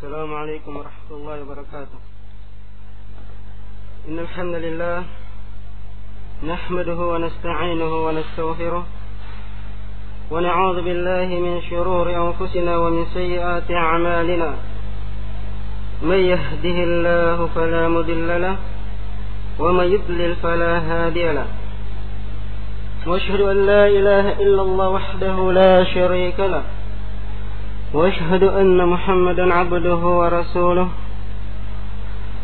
السلام عليكم ورحمة الله وبركاته. إن الحمد لله نحمده ونستعينه ونستغفره ونعوذ بالله من شرور أنفسنا ومن سيئات أعمالنا. من يهده الله فلا مضل له ومن يضلل فلا هادي له. وأشهد أن لا إله إلا الله وحده لا شريك له وأشهد أن محمدا عبده ورسوله.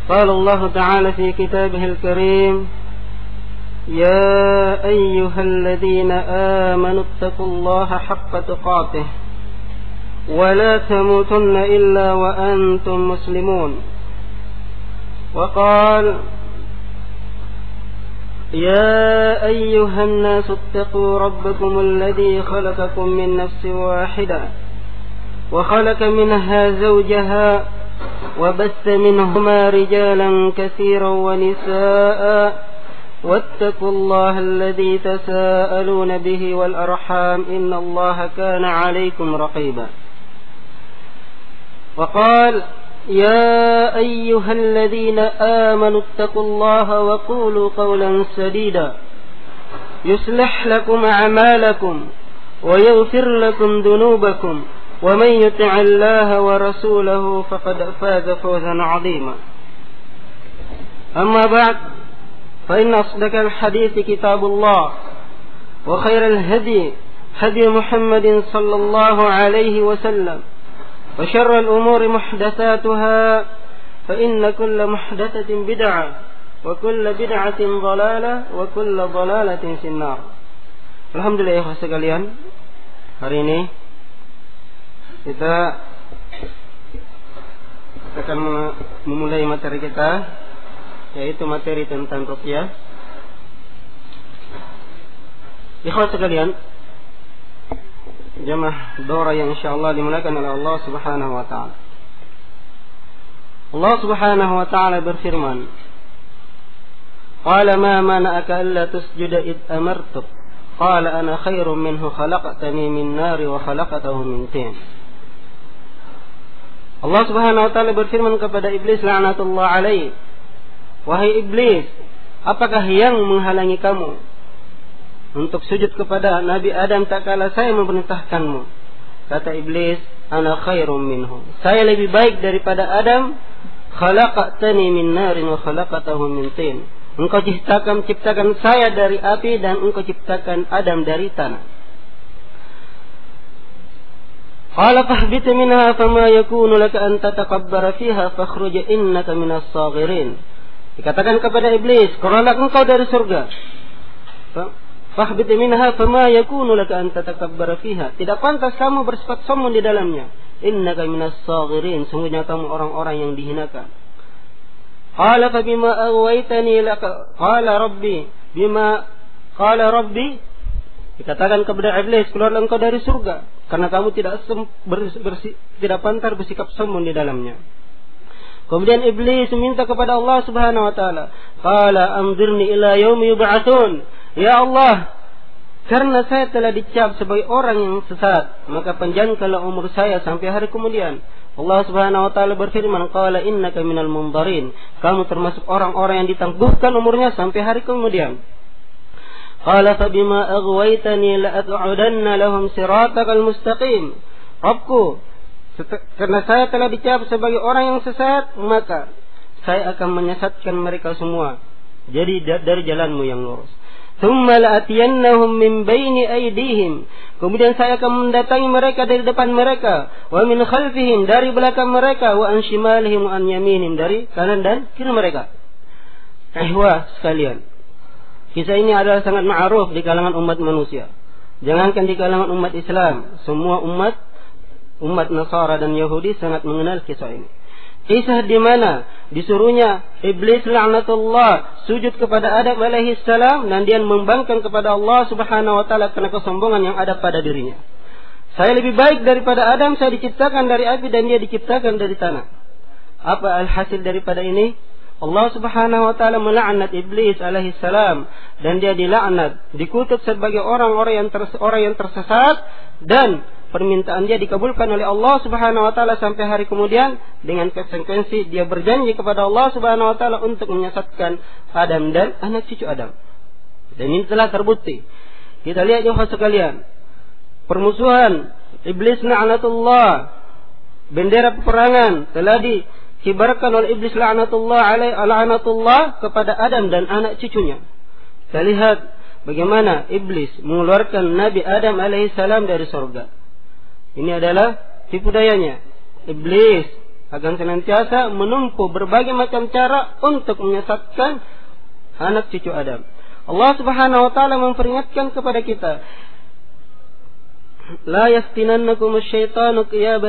قال الله تعالى في كتابه الكريم: يا أيها الذين آمنوا اتقوا الله حق تقاته ولا تموتن إلا وأنتم مسلمون. وقال: يا أيها الناس اتقوا ربكم الذي خلقكم من نفس واحدة وخلق منها زوجها وبث منهما رجالا كثيرا ونساء واتقوا الله الذي تساءلون به والأرحام إن الله كان عليكم رقيبا. وقال: يا أيها الذين آمنوا اتقوا الله وقولوا قولا سديدا يصلح لكم أعمالكم ويغفر لكم ذنوبكم ومن يطع الله ورسوله فقد فاز فوزا عظيما. أما بعد، فإن أصدق الحديث كتاب الله وخير الهدي هدي محمد صلى الله عليه وسلم وشر الأمور محدثاتها فإن كل محدثة بدعة وكل بدعة ضلالة وكل ضلالة في النار. Alhamdulillah sekalian, hari ini kita akan memulai materi kita, yaitu materi tentang ruqyah. Ikhwan sekalian, jamaah daurah yang insyaallah dimuliakan oleh Allah Subhanahu wa taala. Allah Subhanahu wa taala berfirman: "Qala ma mana'aka alla tusjuda id amartuk? Qala ana khairum minhu khalaqtani min nari wa khalaqtahu min tin." Allah Subhanahu wa taala berfirman kepada iblis laknatullah alaihi, "Wahai iblis, apakah yang menghalangi kamu untuk sujud kepada Nabi Adam tak kala saya memerintahkanmu?" Kata iblis, "Ana khairum minhu." Saya lebih baik daripada Adam. "Khalaqtani min narin wa khalaqtahu min tin." Engkau ciptakan saya dari api dan engkau ciptakan Adam dari tanah. Qala fahbit minha fama yakunu laka an tatakabbara fiha fakhruj innaka minas saghirin. Dikatakan kepada iblis, keluarlah engkau dari surga. Fahbit minha fama yakunu laka an tatakabbara fiha. Tidak pantas kamu bersifat sombong di dalamnya. Innaka minas saghirin, sungguhnya kamu orang-orang yang dihinakan. Qala fa bima aghwaytani laka qala rabbi bima qala rabbi. Dikatakan kepada iblis, keluarlah engkau dari surga karena kamu tidak pantas bersikap sombong di dalamnya. Kemudian iblis meminta kepada Allah Subhanahu wa taala, qala anzirni ila yaumi yub'atsun. Ya Allah, karena saya telah dicap sebagai orang yang sesat, maka panjangkanlah umur saya sampai hari kemudian. Allah Subhanahu wa taala berfirman, qala innaka minal munzarin. Kamu termasuk orang-orang yang ditangguhkan umurnya sampai hari kemudian. Qala fa bima aghwaytani la aq'udanna lahum siratakal mustaqim. Rabbku, karena saya telah dicap sebagai orang yang sesat, maka saya akan menyesatkan mereka semua. Jadi dari jalanmu yang lurus. Thumma la'atiyannahum min baini aydihim. Kemudian saya akan mendatangi mereka dari depan mereka, wa min khalfihim, dari belakang mereka, wa an shimalihim wa an yaminihim, dari kanan dan kiri mereka. Ihwa sekalian, kisah ini adalah sangat ma'ruf di kalangan umat manusia. Jangankan di kalangan umat Islam, semua umat Nasara dan Yahudi sangat mengenal kisah ini. Kisah di mana disuruhnya iblis laknatullah sujud kepada Adam alaihi salam dan dia membangkang kepada Allah Subhanahu wa taala karena kesombongan yang ada pada dirinya. Saya lebih baik daripada Adam, saya diciptakan dari api dan dia diciptakan dari tanah. Apa alhasil daripada ini? Allah Subhanahu wa taala melaknat iblis alaihi salam dan dia dilaknat, dikutuk sebagai orang yang tersesat dan permintaan dia dikabulkan oleh Allah Subhanahu wa taala sampai hari kemudian, dengan konsekuensi dia berjanji kepada Allah Subhanahu wa taala untuk menyesatkan Adam dan anak cucu Adam. Dan ini telah terbukti. Kita lihat jemaah sekalian, permusuhan iblis la'natullah, bendera peperangan telah dikibarkan oleh iblis la'natullah kepada Adam dan anak cucunya. Kita lihat bagaimana iblis mengeluarkan Nabi Adam alaihissalam dari surga. Ini adalah tipu dayanya. Iblis akan senantiasa menempuh berbagai macam cara untuk menyesatkan anak cucu Adam. Allah Subhanahu wa taala memperingatkan kepada kita, la yaftinannakum asy-syaitanu ya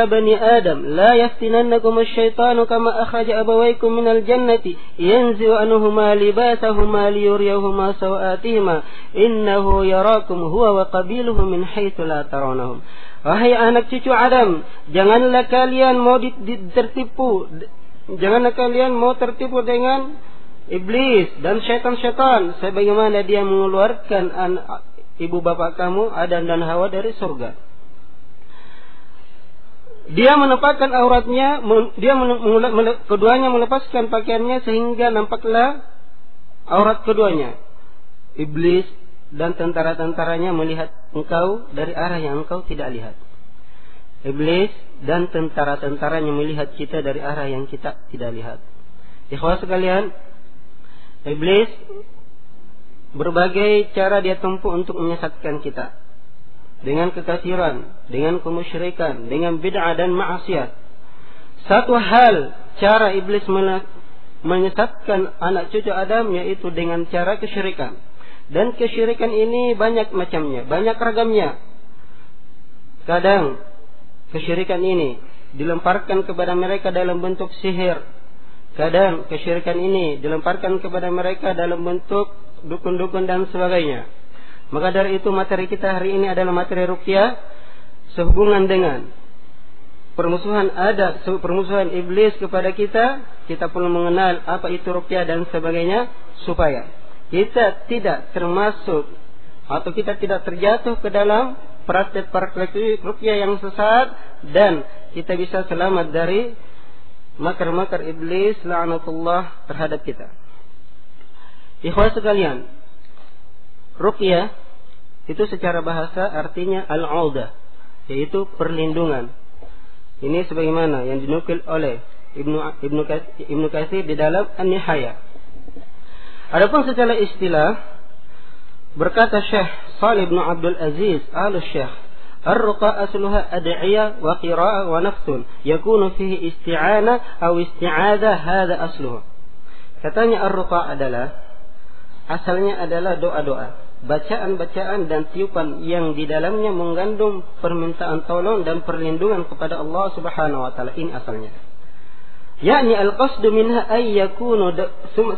bani Adam, la yaftinannakum asy-syaitanu kama akhraja abawaykum minal jannati yanzi'u anhuma libasahuma liyuriyahuma sawatihima innahu yarakum huwa wa qabiluhu min haitsu la tarawnahum. Wahai anak cucu Adam, janganlah kalian mau tertipu, janganlah kalian mau tertipu dengan iblis dan syaitan-syaitan sebagaimana dia mengeluarkan ibu bapak kamu Adam dan Hawa dari surga. Dia menempatkan auratnya, keduanya melepaskan pakaiannya sehingga nampaklah aurat keduanya. Iblis dan tentara-tentaranya melihat engkau dari arah yang engkau tidak lihat. Iblis dan tentara-tentaranya melihat kita dari arah yang kita tidak lihat. Ikhwah sekalian, iblis berbagai cara dia tempuh untuk menyesatkan kita, dengan kekafiran, dengan kemusyrikan, dengan bid'ah dan maksiat. Satu hal cara iblis menyesatkan anak cucu Adam yaitu dengan cara kesyirikan. Dan kesyirikan ini banyak macamnya, banyak ragamnya. Kadang kesyirikan ini dilemparkan kepada mereka dalam bentuk sihir. Kadang kesyirikan ini dilemparkan kepada mereka dalam bentuk dukun-dukun dan sebagainya. Maka dari itu materi kita hari ini adalah materi ruqyah sehubungan dengan permusuhan iblis kepada kita. Kita perlu mengenal apa itu ruqyah dan sebagainya supaya kita tidak termasuk atau kita tidak terjatuh ke dalam praktek-praktek ruqyah yang sesat dan kita bisa selamat dari makar-makar iblis la'natullah terhadap kita. Ikhwah sekalian, ruqyah itu secara bahasa artinya al-'audah, yaitu perlindungan. Ini sebagaimana yang dinukil oleh Ibnu Katsir di dalam An-Nihayah. Adapun secara istilah, berkata Syekh Shalih bin Abdul Aziz Al-Syekh, ar-ruqa asluha ad'iyah wa qira'ah wa nafsun yakunu fihi isti'anah atau isti'adzah, hadza asluhu. Katanya ar-ruqa asalnya adalah doa-doa, bacaan-bacaan dan tiupan yang di dalamnya mengandung permintaan tolong dan perlindungan kepada Allah Subhanahu wa taala. Ini asalnya. Yani al-qasdu minha ay yakunu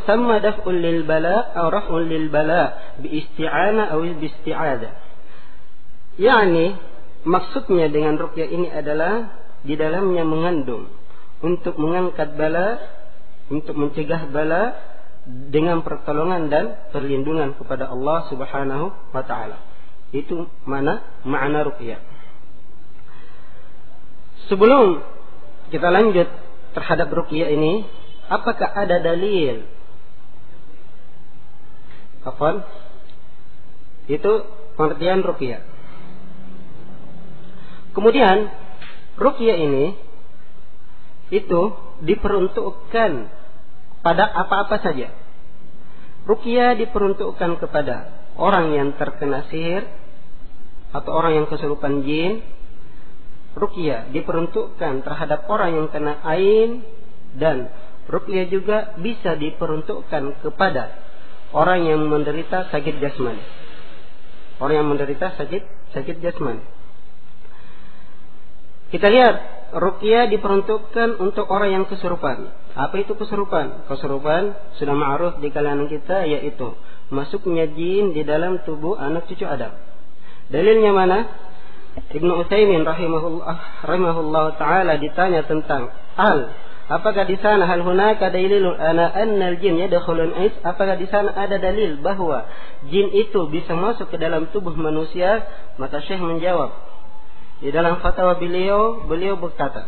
samma daf'un lil bala aw raf'un lil bala bi isti'anah aw bi isti'adzah. Yani maksudnya dengan ruqyah ini adalah di dalamnya mengandung untuk mengangkat bala, untuk mencegah bala dengan pertolongan dan perlindungan kepada Allah Subhanahu wa taala. Itu makna ruqyah. Sebelum kita lanjut terhadap ruqyah ini, apakah ada dalil? Afwan. Itu pengertian ruqyah. Kemudian ruqyah ini itu diperuntukkan pada apa-apa saja. Ruqyah diperuntukkan kepada orang yang terkena sihir atau orang yang kesurupan jin. Ruqyah diperuntukkan terhadap orang yang kena ain, dan ruqyah juga bisa diperuntukkan kepada orang yang menderita sakit jasmani. Orang yang menderita sakit jasmani. Kita lihat, ruqyah diperuntukkan untuk orang yang kesurupan. Apa itu kesurupan? Kesurupan sudah ma'ruf di kalangan kita, yaitu masuknya jin di dalam tubuh anak cucu Adam. Dalilnya mana? Ibnu Utsaimin rahimahullah taala ditanya tentang apakah di sana hal hunaka dalilun anna al-jin yadkhulun ais, apakah di sana ada dalil bahwa jin itu bisa masuk ke dalam tubuh manusia? Maka Syekh menjawab, Di dalam fatwa beliau berkata,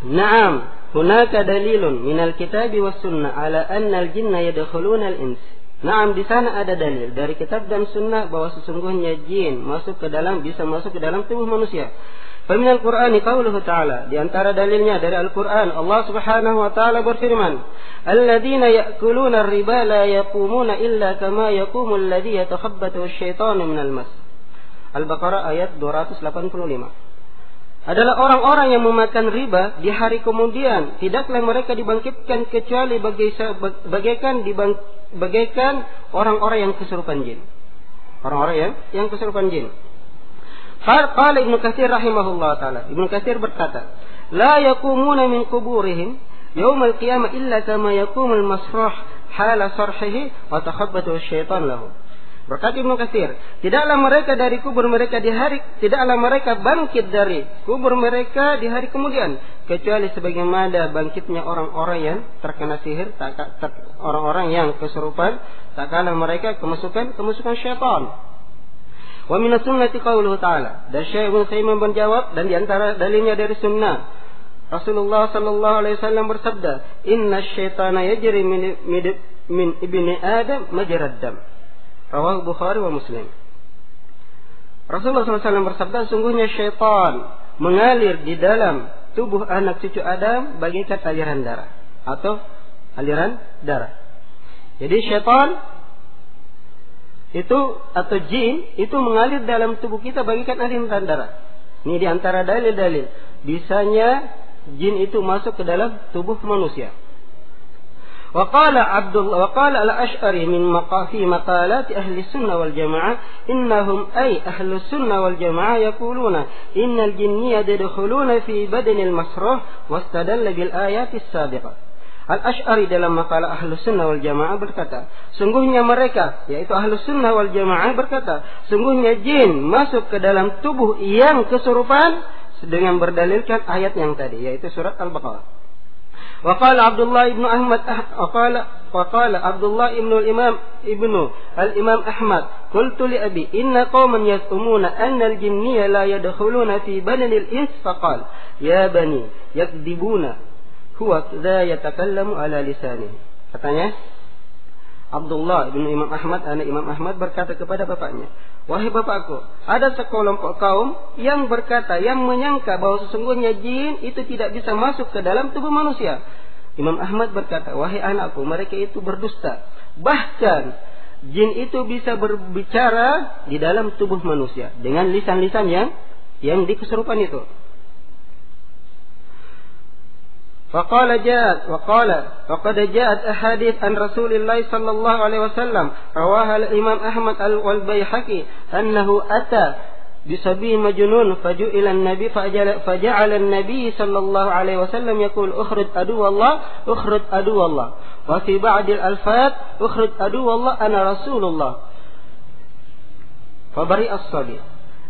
"Na'am, hunaka dalilun minal kitabi was sunnah ala anna al-jinna yadkhuluna al-ins." Na'am, di sana ada dalil dari kitab dan sunnah bahwa sesungguhnya jin bisa masuk ke dalam tubuh manusia. Faminal Qur'ani qauluhu ta'ala, di antara dalilnya dari Al-Qur'an Allah Subhanahu wa taala berfirman, "Alladzina ya'kuluna ar-riba la yaqumuna illa kama yaqumu alladzi yatakhabbathu asy-syaitanu minal mas." Al-Baqarah ayat 285. Adalah orang-orang yang memakan riba di hari kemudian tidaklah mereka dibangkitkan kecuali bagaikan orang-orang yang kesurupan jin. Orang-orang yang kesurupan jin. Qala Ibnu Katsir rahimahullah taala. Ibnu Katsir berkata, "La yaqumuna min quburihim yaumal qiyamah illa kama yaqumul masrah hala sarhihi wa takhabbathu asy-syaitan lahu." Berkata Ibnu Katsir, tidaklah mereka bangkit dari kubur mereka di hari kemudian kecuali sebagaimana bangkitnya orang-orang yang terkena sihir, orang-orang yang kesurupan, tak kalah mereka kemasukan syaitan. Wa min as-sunnati qauluhu ta'ala. Dan Syekh Ibnu Utsaimin menjawab, dan di antara dalilnya dari sunnah Rasulullah sallallahu alaihi wasallam bersabda, "Inna asy-syaitana yajri min ibni Adam majrad dam." Rawahu Bukhari wa Muslim. Rasulullah SAW bersabda, sungguhnya syaitan mengalir di dalam tubuh anak cucu Adam bagaikan aliran darah atau aliran darah. Jadi syaitan itu atau jin itu mengalir dalam tubuh kita bagaikan aliran darah. Ini di antara dalil-dalil bisanya jin itu masuk ke dalam tubuh manusia. وقال الأشعري من في مقالات أهل السنة والجماعة إنهم أي أهل السنة والجماعة يقولون إن الجنية يدخلون في بدن المسروح واستدل بالآيات السابقة. Al-Ash'ari dalam makalah Ahlus Sunnah wal Jamaah berkata, sungguhnya mereka, yaitu Ahlus Sunnah wal Jamaah berkata, sungguhnya jin masuk ke dalam tubuh yang kesurupan dengan berdalilkan ayat yang tadi, yaitu surat Al-Baqarah. وقال عبد الله بن أحمد وقال عبد الله الإمام أحمد قلت لأبي إن قوما يزعمون أن الجنية لا يدخلون في بدن الإنس فقال يا بني يكذبون هو ذا يتكلم على لسانه. Katanya Abdullah bin Imam Ahmad, anak Imam Ahmad berkata kepada bapaknya, wahai bapakku, ada sekelompok kaum yang berkata, yang menyangka bahwa sesungguhnya jin itu tidak bisa masuk ke dalam tubuh manusia. Imam Ahmad berkata, wahai anakku, mereka itu berdusta. Bahkan jin itu bisa berbicara di dalam tubuh manusia dengan lisan-lisan yang dikesurupan itu. وقد جاءت أحاديث عن رسول الله صلى الله عليه وسلم رواها الإمام أحمد والبيهقي أنه أتى بصبي مجنون فجعل النبي صلى الله عليه وسلم يقول اخرج عدو الله وفي بعض الألفاظ اخرج عدو الله أنا رسول الله فبرئ الصبي.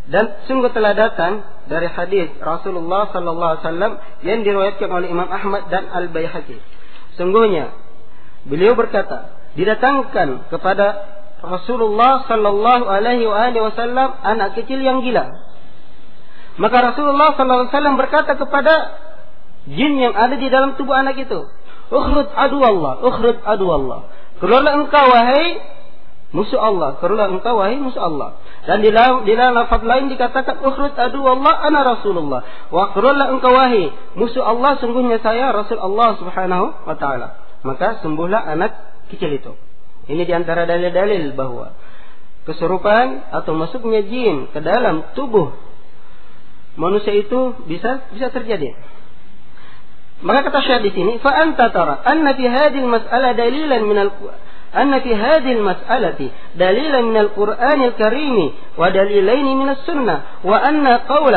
Dan sungguh telah datang dari hadis Rasulullah sallallahu alaihi wasallam yang diriwayatkan oleh Imam Ahmad dan Al-Baihaqi. Sungguhnya beliau berkata, didatangkan kepada Rasulullah sallallahu alaihi wasallam anak kecil yang gila. Maka Rasulullah sallallahu alaihi wasallam berkata kepada jin yang ada di dalam tubuh anak itu, "Ukhruj adu Allah. Keluarlah engkau wahai musuh Allah, keluarlah engkau wahai musuh Allah." Dan di dalam lafaz lain dikatakan ukhruj adu Allah ana Rasulullah. Wa keluarlah engkau wahai musuh Allah, sungguhnya saya Rasul Allah Subhanahu wa taala. Maka sembuhlah anak kecil itu. Ini di antara dalil-dalil bahwa kesurupan atau masuknya jin ke dalam tubuh manusia itu bisa terjadi. Maka kata Syekh di sini, fa anta tara anna fi hadhihi al-mas'alah dalilan min أن في هذه المسألة دليلا من القرآن الكريم ودليلين من السنة وأن قول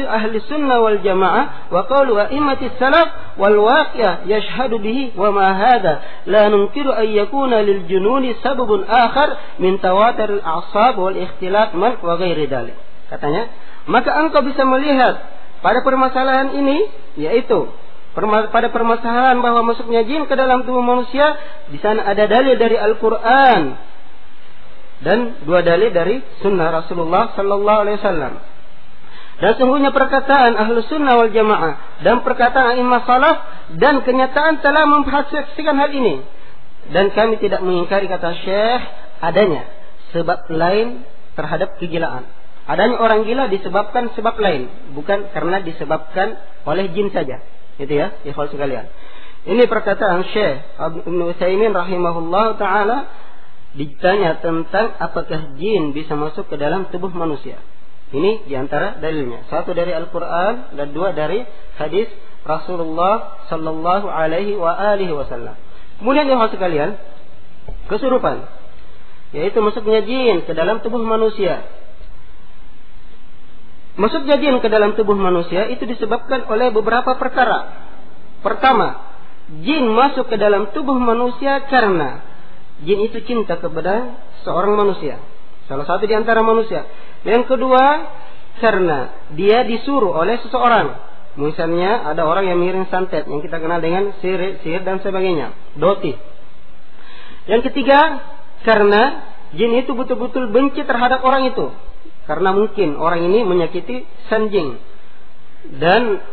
أهل السنة والجماعة وقول أئمة السلف والواقع يشهد به وما هذا لا ننكر أن يكون للجنون سبب آخر من تواتر الأعصاب والاختلاط وغير ذلك. Katanya, maka engkau bisa melihat pada permasalahan ini, yaitu pada permasalahan bahwa masuknya jin ke dalam tubuh manusia, di sana ada dalil dari Al-Quran dan 2 dalil dari sunnah Rasulullah sallallahu alaihi wasallam. Dan sungguhnya perkataan Ahlus Sunnah wal Jamaah dan perkataan imam salaf dan kenyataan telah mempersaksikan hal ini. Dan kami tidak mengingkari, kata Syekh, adanya sebab lain terhadap kegilaan. Adanya orang gila disebabkan sebab lain, bukan karena disebabkan oleh jin saja. Itu ya, ikhwan sekalian. Ini perkataan Syekh Ibnu Utsaimin rahimahullah taala, ditanya tentang apakah jin bisa masuk ke dalam tubuh manusia. Ini diantara dalilnya. 1 dari Al-Quran dan 2 dari hadis Rasulullah sallallahu alaihi wa alihi wasallam. Kemudian ikhwan sekalian, kesurupan, yaitu masuknya jin ke dalam tubuh manusia. Masuknya jin ke dalam tubuh manusia itu disebabkan oleh beberapa perkara. Pertama, jin masuk ke dalam tubuh manusia karena jin itu cinta kepada seorang manusia, salah satu di antara manusia. Yang kedua, karena dia disuruh oleh seseorang. Misalnya ada orang yang mengiring santet, yang kita kenal dengan sihir dan sebagainya, doti. Yang ketiga, karena jin itu betul-betul benci terhadap orang itu, karena mungkin orang ini menyakiti sanjing dan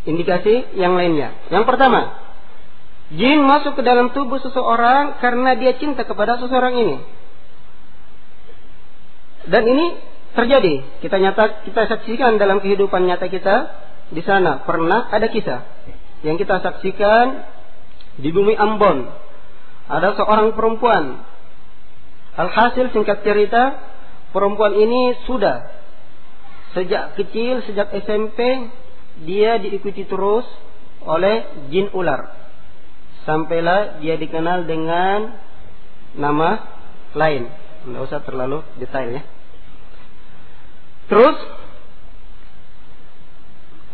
indikasi yang lainnya. Yang pertama, jin masuk ke dalam tubuh seseorang karena dia cinta kepada seseorang ini. Dan ini terjadi. Kita saksikan dalam kehidupan nyata kita. Di sana pernah ada kisah yang kita saksikan di bumi Ambon. Ada seorang perempuan. Alhasil singkat cerita, perempuan ini sudah sejak kecil, sejak SMP, dia diikuti terus oleh jin ular. Sampailah dia dikenal dengan nama lain. Tidak usah terlalu detail ya. Terus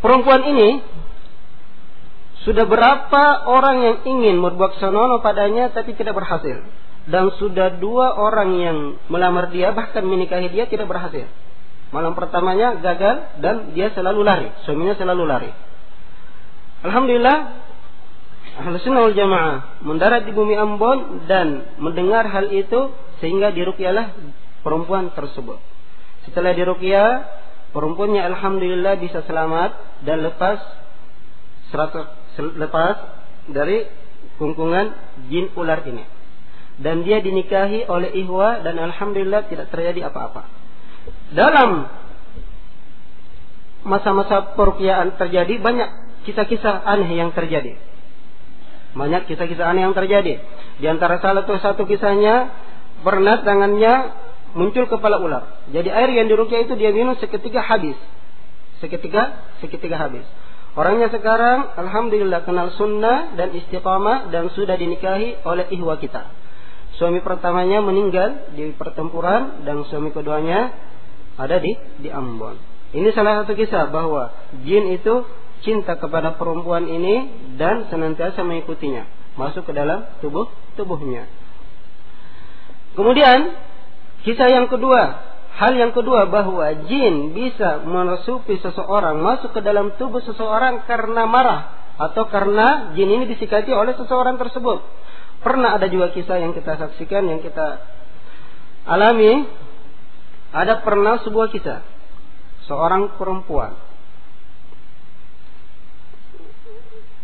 perempuan ini sudah berapa orang yang ingin berbuat senonoh padanya tapi tidak berhasil. Dan sudah 2 orang yang melamar dia, bahkan menikahi dia, tidak berhasil. Malam pertamanya gagal dan dia selalu lari. Suaminya selalu lari. Alhamdulillah, Ahlus Sunnah wal Jamaah mendarat di bumi Ambon dan mendengar hal itu sehingga diruqyahlah perempuan tersebut. Setelah diruqyah, perempuannya alhamdulillah bisa selamat dan lepas dari kungkungan jin ular ini. Dan dia dinikahi oleh ihwa dan alhamdulillah tidak terjadi apa-apa. Dalam masa-masa peruqyaan terjadi banyak kisah-kisah aneh yang terjadi. Banyak kisah-kisah aneh yang terjadi. Di antara salah satu kisahnya, pernah tangannya muncul kepala ular. Jadi air yang diruqyah itu dia minum seketika habis. Seketika habis. Orangnya sekarang alhamdulillah kenal sunnah dan istiqamah dan sudah dinikahi oleh ihwa kita. Suami pertamanya meninggal di pertempuran dan suami keduanya ada di Ambon. Ini salah satu kisah bahwa jin itu cinta kepada perempuan ini dan senantiasa mengikutinya, masuk ke dalam tubuhnya. Kemudian kisah yang kedua, hal yang kedua bahwa jin bisa merasuki seseorang, masuk ke dalam tubuh seseorang karena marah atau karena jin ini disikati oleh seseorang tersebut. Pernah ada juga kisah yang kita saksikan, yang kita alami. Ada pernah sebuah kisah, seorang perempuan,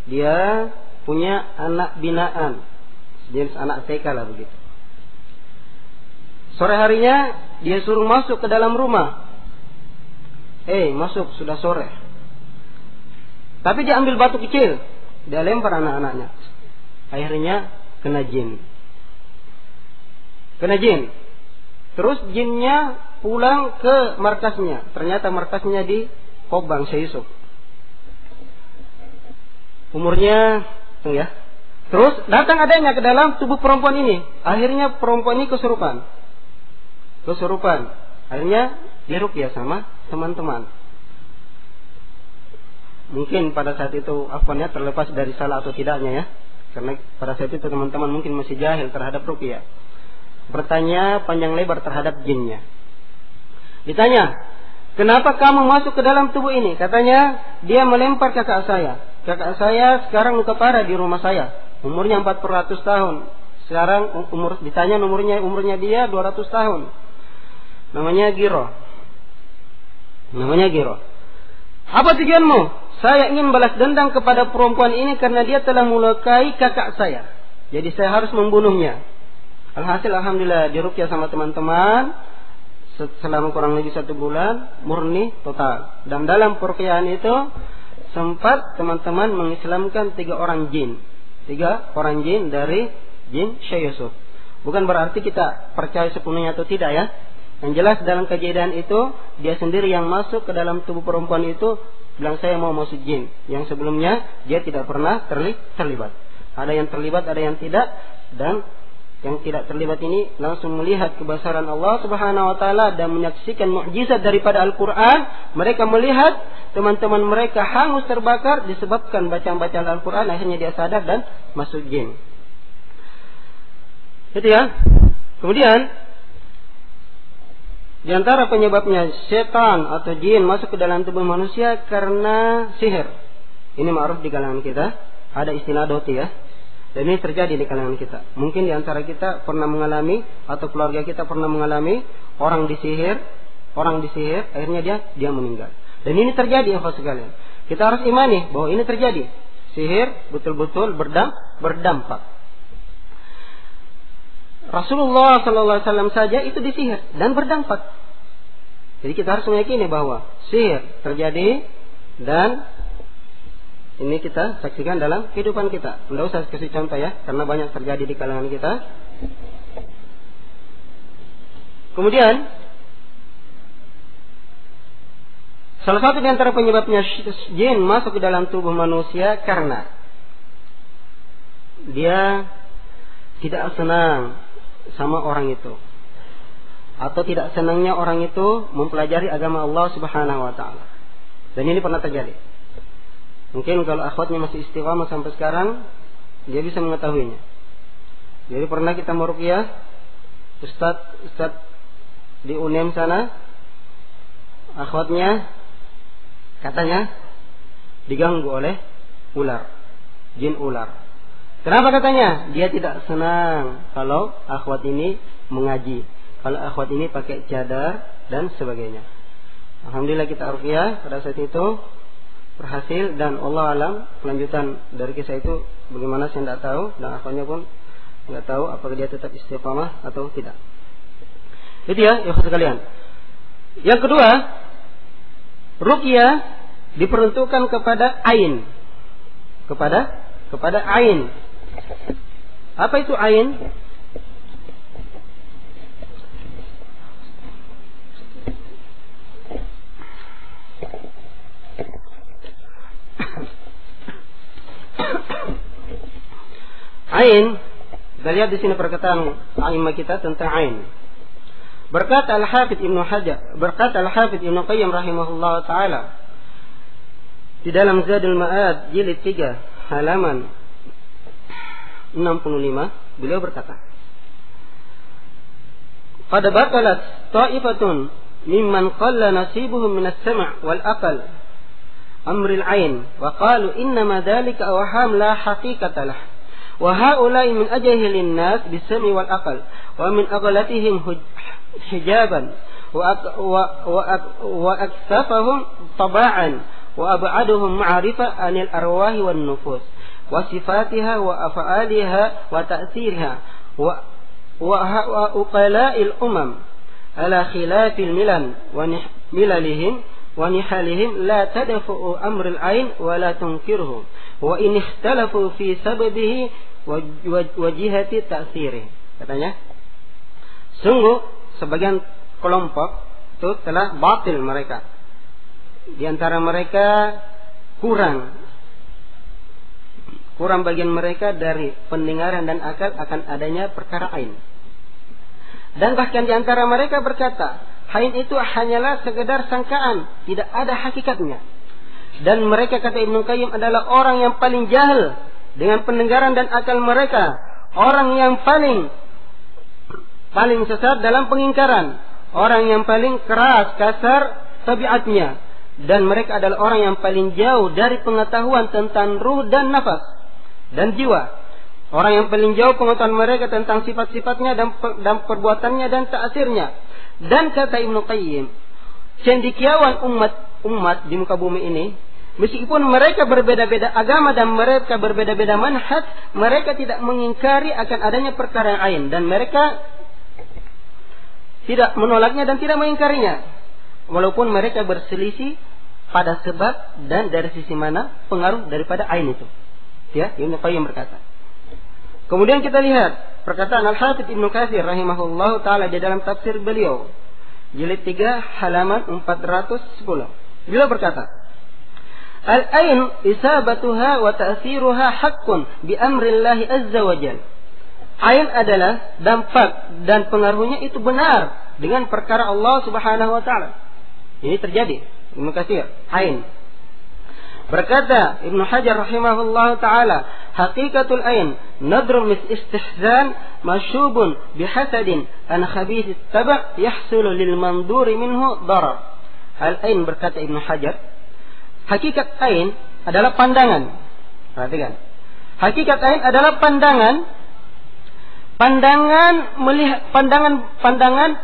dia punya anak binaan, jenis anak TK lah begitu. Sore harinya dia suruh masuk ke dalam rumah. Masuk, sudah sore. Tapi dia ambil batu kecil, dia lempar anak-anaknya. Akhirnya kena jin. Terus jinnya pulang ke markasnya. Ternyata markasnya di Kobang, Syekh Yusuf. Umurnya ya. Terus datang adanya ke dalam tubuh perempuan ini. Akhirnya perempuan ini kesurupan. Akhirnya diruqyah sama teman-teman. Mungkin pada saat itu terlepas dari salah atau tidaknya ya. Karena pada saat itu teman-teman mungkin masih jahil terhadap ruqyah. Bertanya panjang lebar terhadap jinnya. Ditanya, kenapa kamu masuk ke dalam tubuh ini? Katanya, dia melempar kakak saya. Kakak saya sekarang luka parah di rumah saya. Umurnya 400 tahun. Sekarang ditanya umurnya dia 200 tahun. Namanya Giro. Apa tujuanmu? Saya ingin balas dendam kepada perempuan ini karena dia telah melukai kakak saya. Jadi saya harus membunuhnya. Alhasil alhamdulillah diruqyah sama teman-teman selama kurang lebih 1 bulan, murni total. Dan dalam peruqyahan itu sempat teman-teman mengislamkan 3 orang jin. 3 orang jin dari jin Syekh Yusuf. Bukan berarti kita percaya sepenuhnya atau tidak ya. Yang jelas dalam kejadian itu dia sendiri yang masuk ke dalam tubuh perempuan itu, bilang saya mau masuk jin. Yang sebelumnya dia tidak pernah terlibat. Ada yang terlibat, ada yang tidak. Dan yang tidak terlibat ini langsung melihat kebesaran Allah Subhanahu wa taala dan menyaksikan mukjizat daripada Al-Qur'an. Mereka melihat teman-teman mereka hangus terbakar disebabkan bacaan-bacaan Al-Qur'an, akhirnya dia sadar dan masuk jin. Itu ya. Kemudian di antara penyebabnya setan atau jin masuk ke dalam tubuh manusia karena sihir. Ini ma'ruf di kalangan kita. Ada istilah doti ya. Dan ini terjadi di kalangan kita. Mungkin di antara kita pernah mengalami atau keluarga kita pernah mengalami orang disihir, akhirnya dia meninggal. Dan ini terjadi ya sekalian. Kita harus imani bahwa ini terjadi. Sihir betul-betul berdampak. Rasulullah SAW saja itu disihir dan berdampak. Jadi kita harus meyakini bahwa sihir terjadi dan ini kita saksikan dalam kehidupan kita. Tidak usah kasih contoh ya, karena banyak terjadi di kalangan kita. Kemudian salah satu di antara penyebabnya jin masuk ke dalam tubuh manusia karena dia tidak senang sama orang itu, atau tidak senangnya orang itu mempelajari agama Allah Subhanahu wa taala. Dan ini pernah terjadi. Mungkin kalau akhwatnya masih istiqamah sampai sekarang, dia bisa mengetahuinya. Jadi pernah kita meruqyah Ustaz di UNEM sana, akhwatnya katanya diganggu oleh ular, jin ular. Kenapa katanya? Dia tidak senang kalau akhwat ini mengaji, kalau akhwat ini pakai cadar dan sebagainya. Alhamdulillah kita ruqyah pada saat itu berhasil, dan Allah alam kelanjutan dari kisah itu bagaimana saya tidak tahu, dan akhwatnya pun tidak tahu apakah dia tetap istiqamah atau tidak. Itu ya sekalian. Yang kedua, ruqyah diperuntukkan kepada ain, kepada ain. Apa itu ain? Ain, kita lihat di sini perkataan a'imah kita tentang ain. Berkata Al-Hafidz Ibnu Qayyim rahimahullah taala di dalam Zadul Ma'ad jilid 3 halaman 65, beliau berkata, "Qad batalat ta'ifatun mimman qalla nasibuhum min as-sam' wal aql amril 'ain wa qalu inna ma dhalika awham la haqiqata lah wa haula'i min ajahilin nas bis-sam' wal aql wa min aqlatihim hijaban wa aksafahum taba'an wa ab'aduhum ma'rifa anil arwahi wan nufus wa sifatiha wa af'aliha wa ta'thirha wa uqala'il umam ala khilafil milan wa milalihim wa nihalihim la tadfa'u amril ain wa la tunkiruhu wa in ikhtalafu fi sababihi wa jihati ta'thirih. Katanya, sungguh sebagian kelompok itu telah batil mereka. Di antara mereka kurang bagian mereka dari pendengaran dan akal akan adanya perkara ain. Dan bahkan di antara mereka berkata, ain itu hanyalah sekedar sangkaan, tidak ada hakikatnya. Dan mereka, kata Ibnu Qayyim, adalah orang yang paling jahil dengan pendengaran dan akal mereka, orang yang paling sesat dalam pengingkaran, orang yang paling keras kasar tabiatnya, dan mereka adalah orang yang paling jauh dari pengetahuan tentang ruh dan nafas dan jiwa. Orang yang paling jauh pengetahuan mereka tentang sifat-sifatnya dan perbuatannya dan ta'asirnya. Dan kata Ibnu Qayyim, cendekiawan umat di muka bumi ini, meskipun mereka berbeda-beda agama dan mereka berbeda-beda manhaj, mereka tidak mengingkari akan adanya perkara yang ain, dan mereka tidak menolaknya dan tidak mengingkarinya, walaupun mereka berselisih pada sebab dan dari sisi mana pengaruh daripada ain itu. Ya, Ibnu Qayyim berkata. Kemudian kita lihat perkataan Al-Hafidz Ibnu Katsir rahimahullahu taala di dalam tafsir beliau, jilid 3 halaman 410. Beliau berkata, "Al-ain isabatuha wa ta'thiruha haqqun bi amrillahi azza wa jalla." Ain adalah dampak dan pengaruhnya itu benar dengan perkara Allah Subhanahu wa taala. Ini terjadi. Ibnu Katsir, ain. Berkata Ibnu Hajar rahimahullah taala, "Haqiqatul ain nadrun mis istihzan masyubun bihasadin an khabith taba' yahsulu lil manduri minhu darar." Al-ain, berkata Ibnu Hajar, hakikat ain adalah pandangan. Perhatikan. Hakikat ain adalah pandangan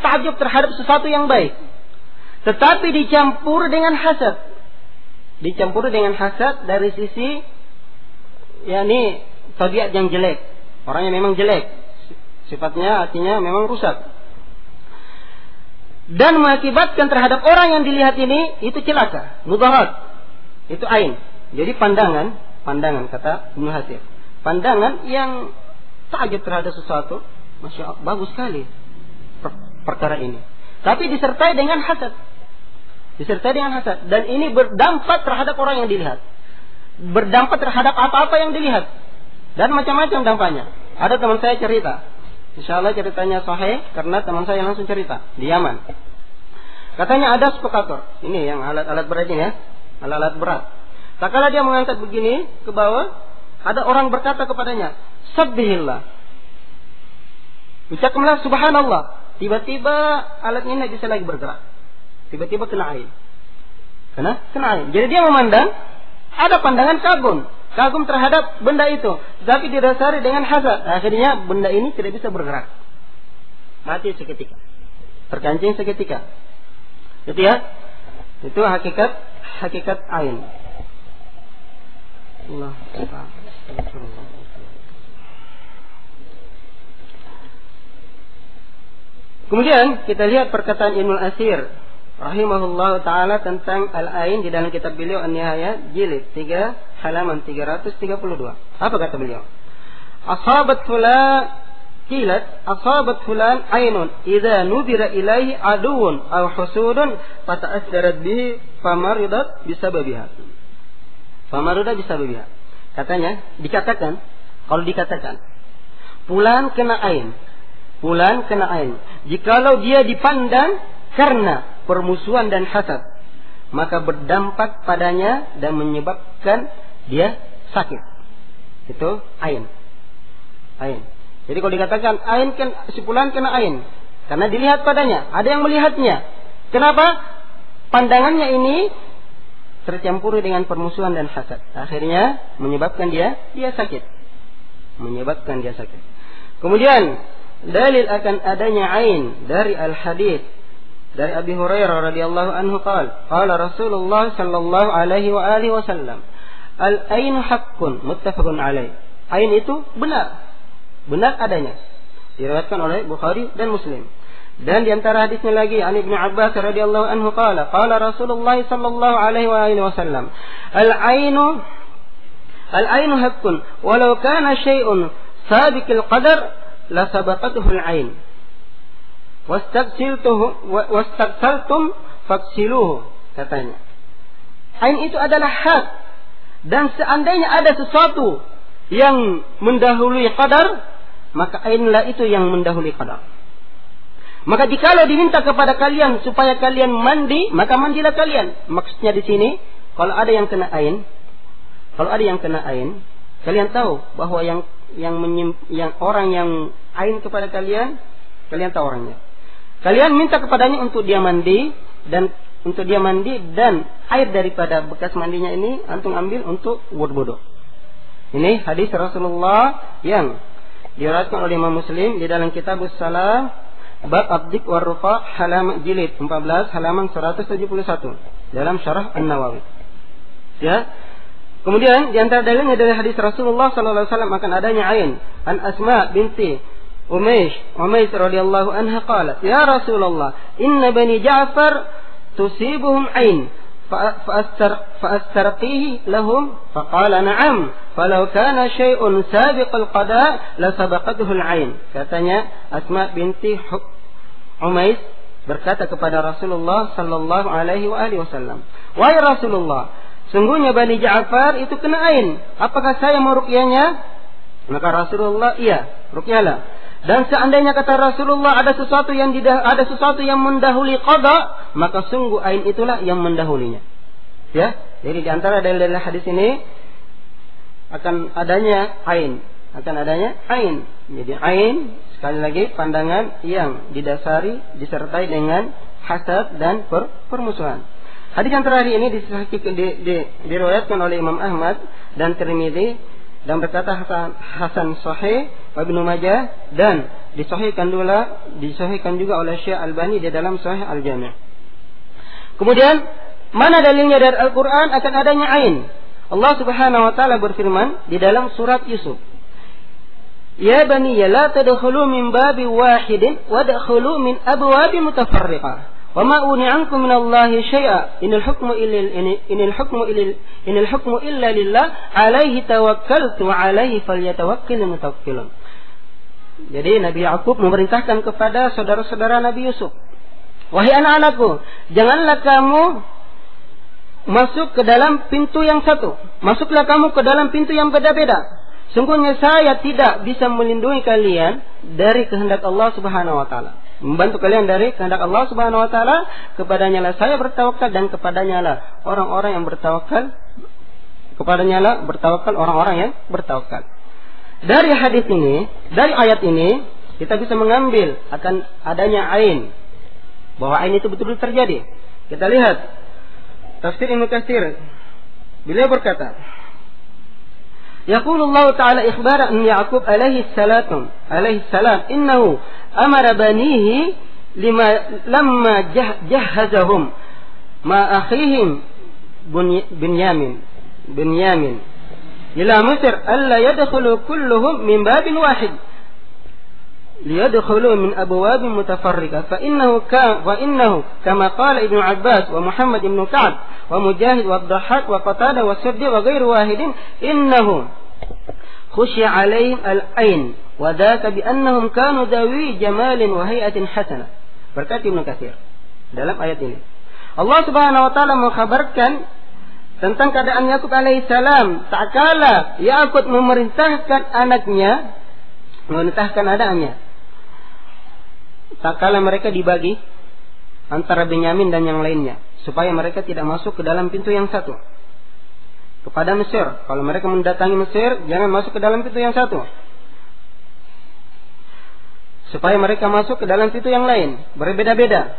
takjub terhadap sesuatu yang baik, tetapi dicampur dengan hasad. Dicampur dengan hasad dari sisi yakni tabiat yang jelek. Orangnya memang jelek, sifatnya artinya memang rusak, dan mengakibatkan terhadap orang yang dilihat ini itu celaka, mudarat. Itu ain. Jadi pandangan kata Ibnu Hajar, pandangan yang takjub terhadap sesuatu, masya Allah, bagus sekali perkara ini, tapi disertai dengan hasad. Dan ini berdampak terhadap orang yang dilihat, berdampak terhadap apa-apa yang dilihat, dan macam-macam dampaknya. Ada teman saya cerita, insya Allah ceritanya sahih karena teman saya langsung cerita di Yaman. Katanya ada spekator, ini yang alat-alat berat ini ya, alat-alat berat. Tak kala dia mengangkat begini ke bawah, ada orang berkata kepadanya, "Sabbihillah." Ucapkanlah subhanallah. Tiba-tiba alatnya tidak bisa lagi bergerak. Tiba-tiba kena air. Kena air. Jadi dia memandang, ada pandangan kagum terhadap benda itu, tapi didasari dengan hasad. Akhirnya benda ini tidak bisa bergerak. Mati seketika. Terkancing seketika. Itu ya. Itu hakikat ain. Allah. Kemudian kita lihat perkataan Ibnu Asir rahimahullah taala tentang al-ain di dalam kitab beliau An-Nihayah jilid 3 halaman 332. Apa kata beliau? Asabat fulan ainun idza nubira ilaihi aduun aw husudun fata'asdarat bihi famaridat bisababiha. Katanya, kalau dikatakan fulan kena ain. Jikalau dia dipandang karena permusuhan dan hasad, maka berdampak padanya dan menyebabkan dia sakit. Itu ain. Jadi kalau dikatakan ain, si fulan kena ain, karena dilihat padanya, ada yang melihatnya. Kenapa? Pandangannya ini tercampur dengan permusuhan dan hasad. Akhirnya menyebabkan dia sakit. Kemudian dalil akan adanya ain dari al-hadits dari Abi Hurairah radhiyallahu anhu qala Rasulullah sallallahu alaihi wa alihi wasallam, al-ain haqqun muttafaqun alaih. Ain itu benar adanya. Diriwayatkan oleh Bukhari dan Muslim. Dan di antara hadisnya lagi an Ibnu Abbas radhiyallahu anhu qala Rasulullah sallallahu alaihi wa alihi wasallam, al-ainu haqqun walau kana syai'un sabiqil qadar la sabaqatuhu al-ain wastaqsaltum faksiluhu. Katanya, ain itu adalah hak, dan seandainya ada sesuatu yang mendahului qadar, maka ainlah itu yang mendahului qadar. Maka jikalau diminta kepada kalian supaya kalian mandi, maka mandilah kalian. Maksudnya di sini, kalau ada yang kena ain, kalian tahu bahwa yang orang yang ain kepada kalian tahu orangnya. Kalian minta kepadanya untuk dia mandi, dan air daripada bekas mandinya ini antum ambil untuk wudu. Ini hadis Rasulullah yang diriwayatkan oleh Imam Muslim di dalam Kitabus Salah, bab Abdik Warruqa, halaman jilid 14 halaman 171 dalam Syarah An-Nawawi. Ya. Kemudian di antara dalilnya dari hadis Rasulullah sallallahu alaihi wasallam akan adanya ain. An Asma binti Umays radhiyallahu anha qalat, "Ya Rasulullah, inna bani Ja'far tusibuhum ain. فأسترقيه لهم فقال نعم فلو كان شيء سابق القضاء لسبقته العين." Katanya Asma binti Umays berkata kepada Rasulullah sallallahu alaihi wasallam, "Wahai Rasulullah, sungguhnya Bani Ja'far itu kena ain. Apakah saya mau ruqyahnya?" Maka Rasulullah, "Iya, ruqyahlah." Dan seandainya kata Rasulullah ada sesuatu yang mendahului qada, maka sungguh ain itulah yang mendahulinya. Ya, jadi di antara dalil-dalil hadis ini akan adanya ain. Jadi ain sekali lagi pandangan yang disertai dengan hasad dan permusuhan. Hadis yang terakhir ini diriwayatkan oleh Imam Ahmad dan Tirmidzi dan berkata hasan sahih, Ibnu Majah, dan disahihkan juga oleh Syekh Albani di dalam Sahih Al-Jami'. Kemudian mana dalilnya dari Al-Qur'an akan adanya ain? Allah Subhanahu wa taala berfirman di dalam surat Yusuf, "Ya bani la tadkhulu min babi wahidin wadkhulu min abwabin mutafarriqah. Wa ma uni ankum minallahi syai'a inil hukmu illa lillah alaihi tawakkaltu wa alaihi falyatawakkalul mutawakkilun." Jadi Nabi Yakub memerintahkan kepada saudara-saudara Nabi Yusuf, "Wahai anak-anakku, janganlah kamu masuk ke dalam pintu yang satu. Masuklah kamu ke dalam pintu yang beda-beda. Sungguhnya saya tidak bisa melindungi kalian dari kehendak Allah Subhanahu wa taala. Membantu kalian dari kehendak Allah Subhanahu wa taala, kepadanya lah saya bertawakal dan kepadanya lah orang-orang yang bertawakal. Orang-orang yang bertawakal." Dari hadis ini, dari ayat ini kita bisa mengambil akan adanya ain, bahwa ain itu betul-betul terjadi. Kita lihat tafsir Ibnu Katsir. Beliau berkata, Yaqulullahu ta'ala ikhbara an Ya'qub alaihi salam innahu amara banihi lamma jahhazahum ma akhihim Binyamin ila Misr alla yadkhulu kulluhum min babin wahid liyadkhulu min abwabin mutafarriqah fa innahu kama qala Ibnu Abbas wa Muhammad ibn Ka'ab wa Mujahid wa Dhahhak wa Qatadah wa Suddi wa ghairu wahidin innahu khusya 'alaihim al-ain wa dhaka bi annahum kanu dawi jamalin wa hayatin hasanah. Berkata Ibnu Katsir dalam ayat ini, Allah Subhanahu wa taala mengkhabarkan tentang keadaan Yakub alaihissalam tak kala Yakub memerintahkan anaknya, tak kala mereka dibagi antara Benyamin dan yang lainnya, supaya mereka tidak masuk ke dalam pintu yang satu kepada Mesir. Kalau mereka mendatangi Mesir, jangan masuk ke dalam pintu yang satu, supaya mereka masuk ke dalam pintu yang lain, berbeda-beda.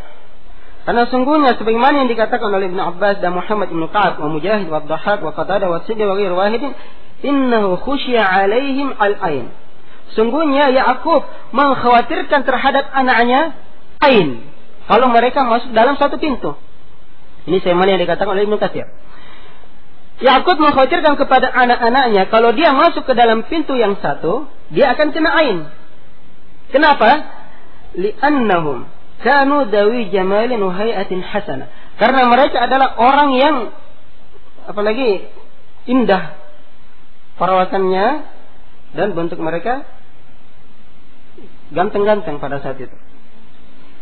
Karena sungguhnya sebagaimana yang dikatakan oleh Ibnu Abbas dan Muhammad ibn Ka'ab wa Mujahid wa Dhahhak wa Qatadah wa Suddi wa ghairu wahidin innahu khusya 'alaihim al-ain. Sungguhnya Yakub mengkhawatirkan terhadap anaknya ain kalau mereka masuk dalam satu pintu. Ini sebagaimana yang dikatakan oleh Ibnu Katsir. Yakub mengkhawatirkan kepada anak-anaknya kalau dia masuk ke dalam pintu yang satu, dia akan kena ain. Kenapa? Li'annahum kanu dawi jamalin wa hayatin hasanah. Karena mereka adalah orang yang apalagi indah perawakannya dan bentuk mereka ganteng-ganteng pada saat itu.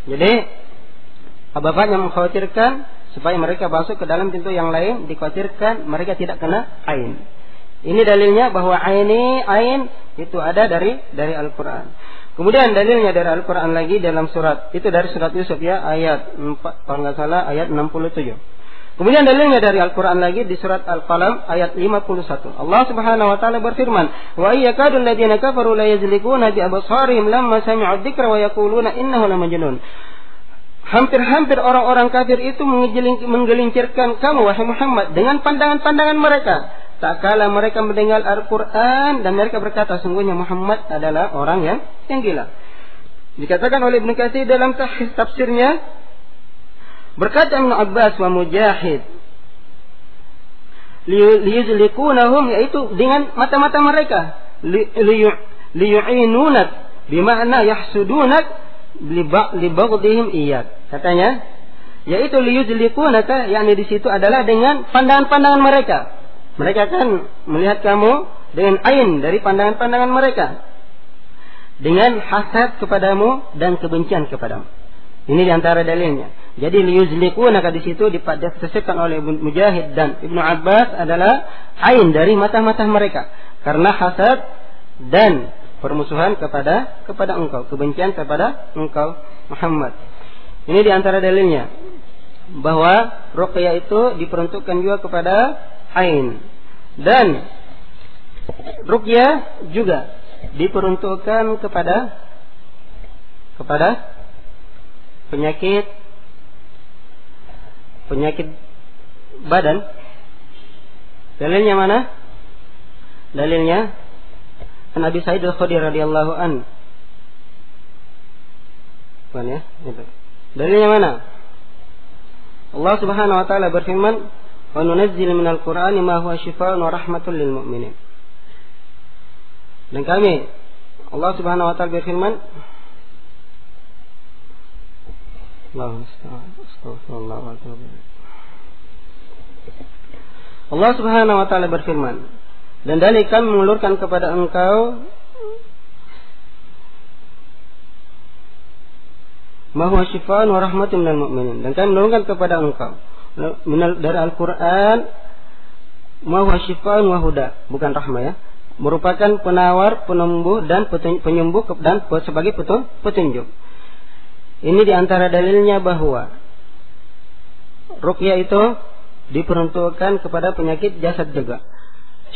Jadi bapaknya mengkhawatirkan supaya mereka masuk ke dalam pintu yang lain, dikhawatirkan mereka tidak kena ain. Ini dalilnya bahwa ain itu ada dari Al-Qur'an. Kemudian dalilnya dari Al-Quran lagi dalam surat, itu dari surat Yusuf ya, ayat 4, kalau nggak salah ayat 67. Kemudian dalilnya dari Al-Quran lagi di surat Al-Qalam ayat 51. Allah Subhanahu wa taala berfirman, "Wa ayyakadul ladzina kafaru la yazlikuna bi absarihim lamma sami'u dzikra wa yaquluna innahu lamajnun." Hampir-hampir orang-orang kafir itu menggelincirkan kamu wahai Muhammad dengan pandangan-pandangan mereka tak kala mereka mendengar Al-Quran dan mereka berkata, sungguhnya Muhammad adalah orang yang gila. Dikatakan oleh Ibnu Katsir dalam tafsirnya, berkata Ibnu Abbas wa Mujahid, liyuzlikunahum, yaitu dengan mata-mata mereka, liyu'inunak, bima'na yahsudunak libaghdihim iyyak. Katanya, yaitu liyuzlikunaka, yakni di situ adalah dengan pandangan-pandangan mereka. Mereka akan melihat kamu dengan ain dari pandangan-pandangan mereka, dengan hasad kepadamu dan kebencian kepadamu. Ini diantara dalilnya. Jadi liyuzlikunaka di situ ditafsirkan oleh Mujahid dan Ibnu Abbas adalah ain dari mata-mata mereka, karena hasad dan permusuhan kepada engkau, kebencian kepada engkau Muhammad. Ini diantara dalilnya bahwa ruqyah itu diperuntukkan juga kepada ain, dan ruqyah juga diperuntukkan kepada penyakit badan. Dalilnya mana? Dalilnya an Abi Sa'id Al-Khudri radhiyallahu an. Ya, itu. Dalilnya mana? Allah Subhanahu wa taala berfirman, "Wa nunazzilu minal Qur'ani ma huwa syifaa'un wa rahmatun lil mu'minin." Dan kami, Allah Subhanahu wa taala berfirman, Allah Subhanahu wa taala berfirman, dan dari kami mengulurkan kepada engkau ma huwa syifaa'un wa rahmatun lil mu'minin, dan kami menurunkan kepada engkau dari Al-Qur'an ma huwa syifaa'un wa huda, bukan rahmah ya, merupakan penawar, penyembuh dan penyembuh dan sebagai petunjuk. Ini diantara dalilnya bahwa ruqyah itu diperuntukkan kepada penyakit jasad juga.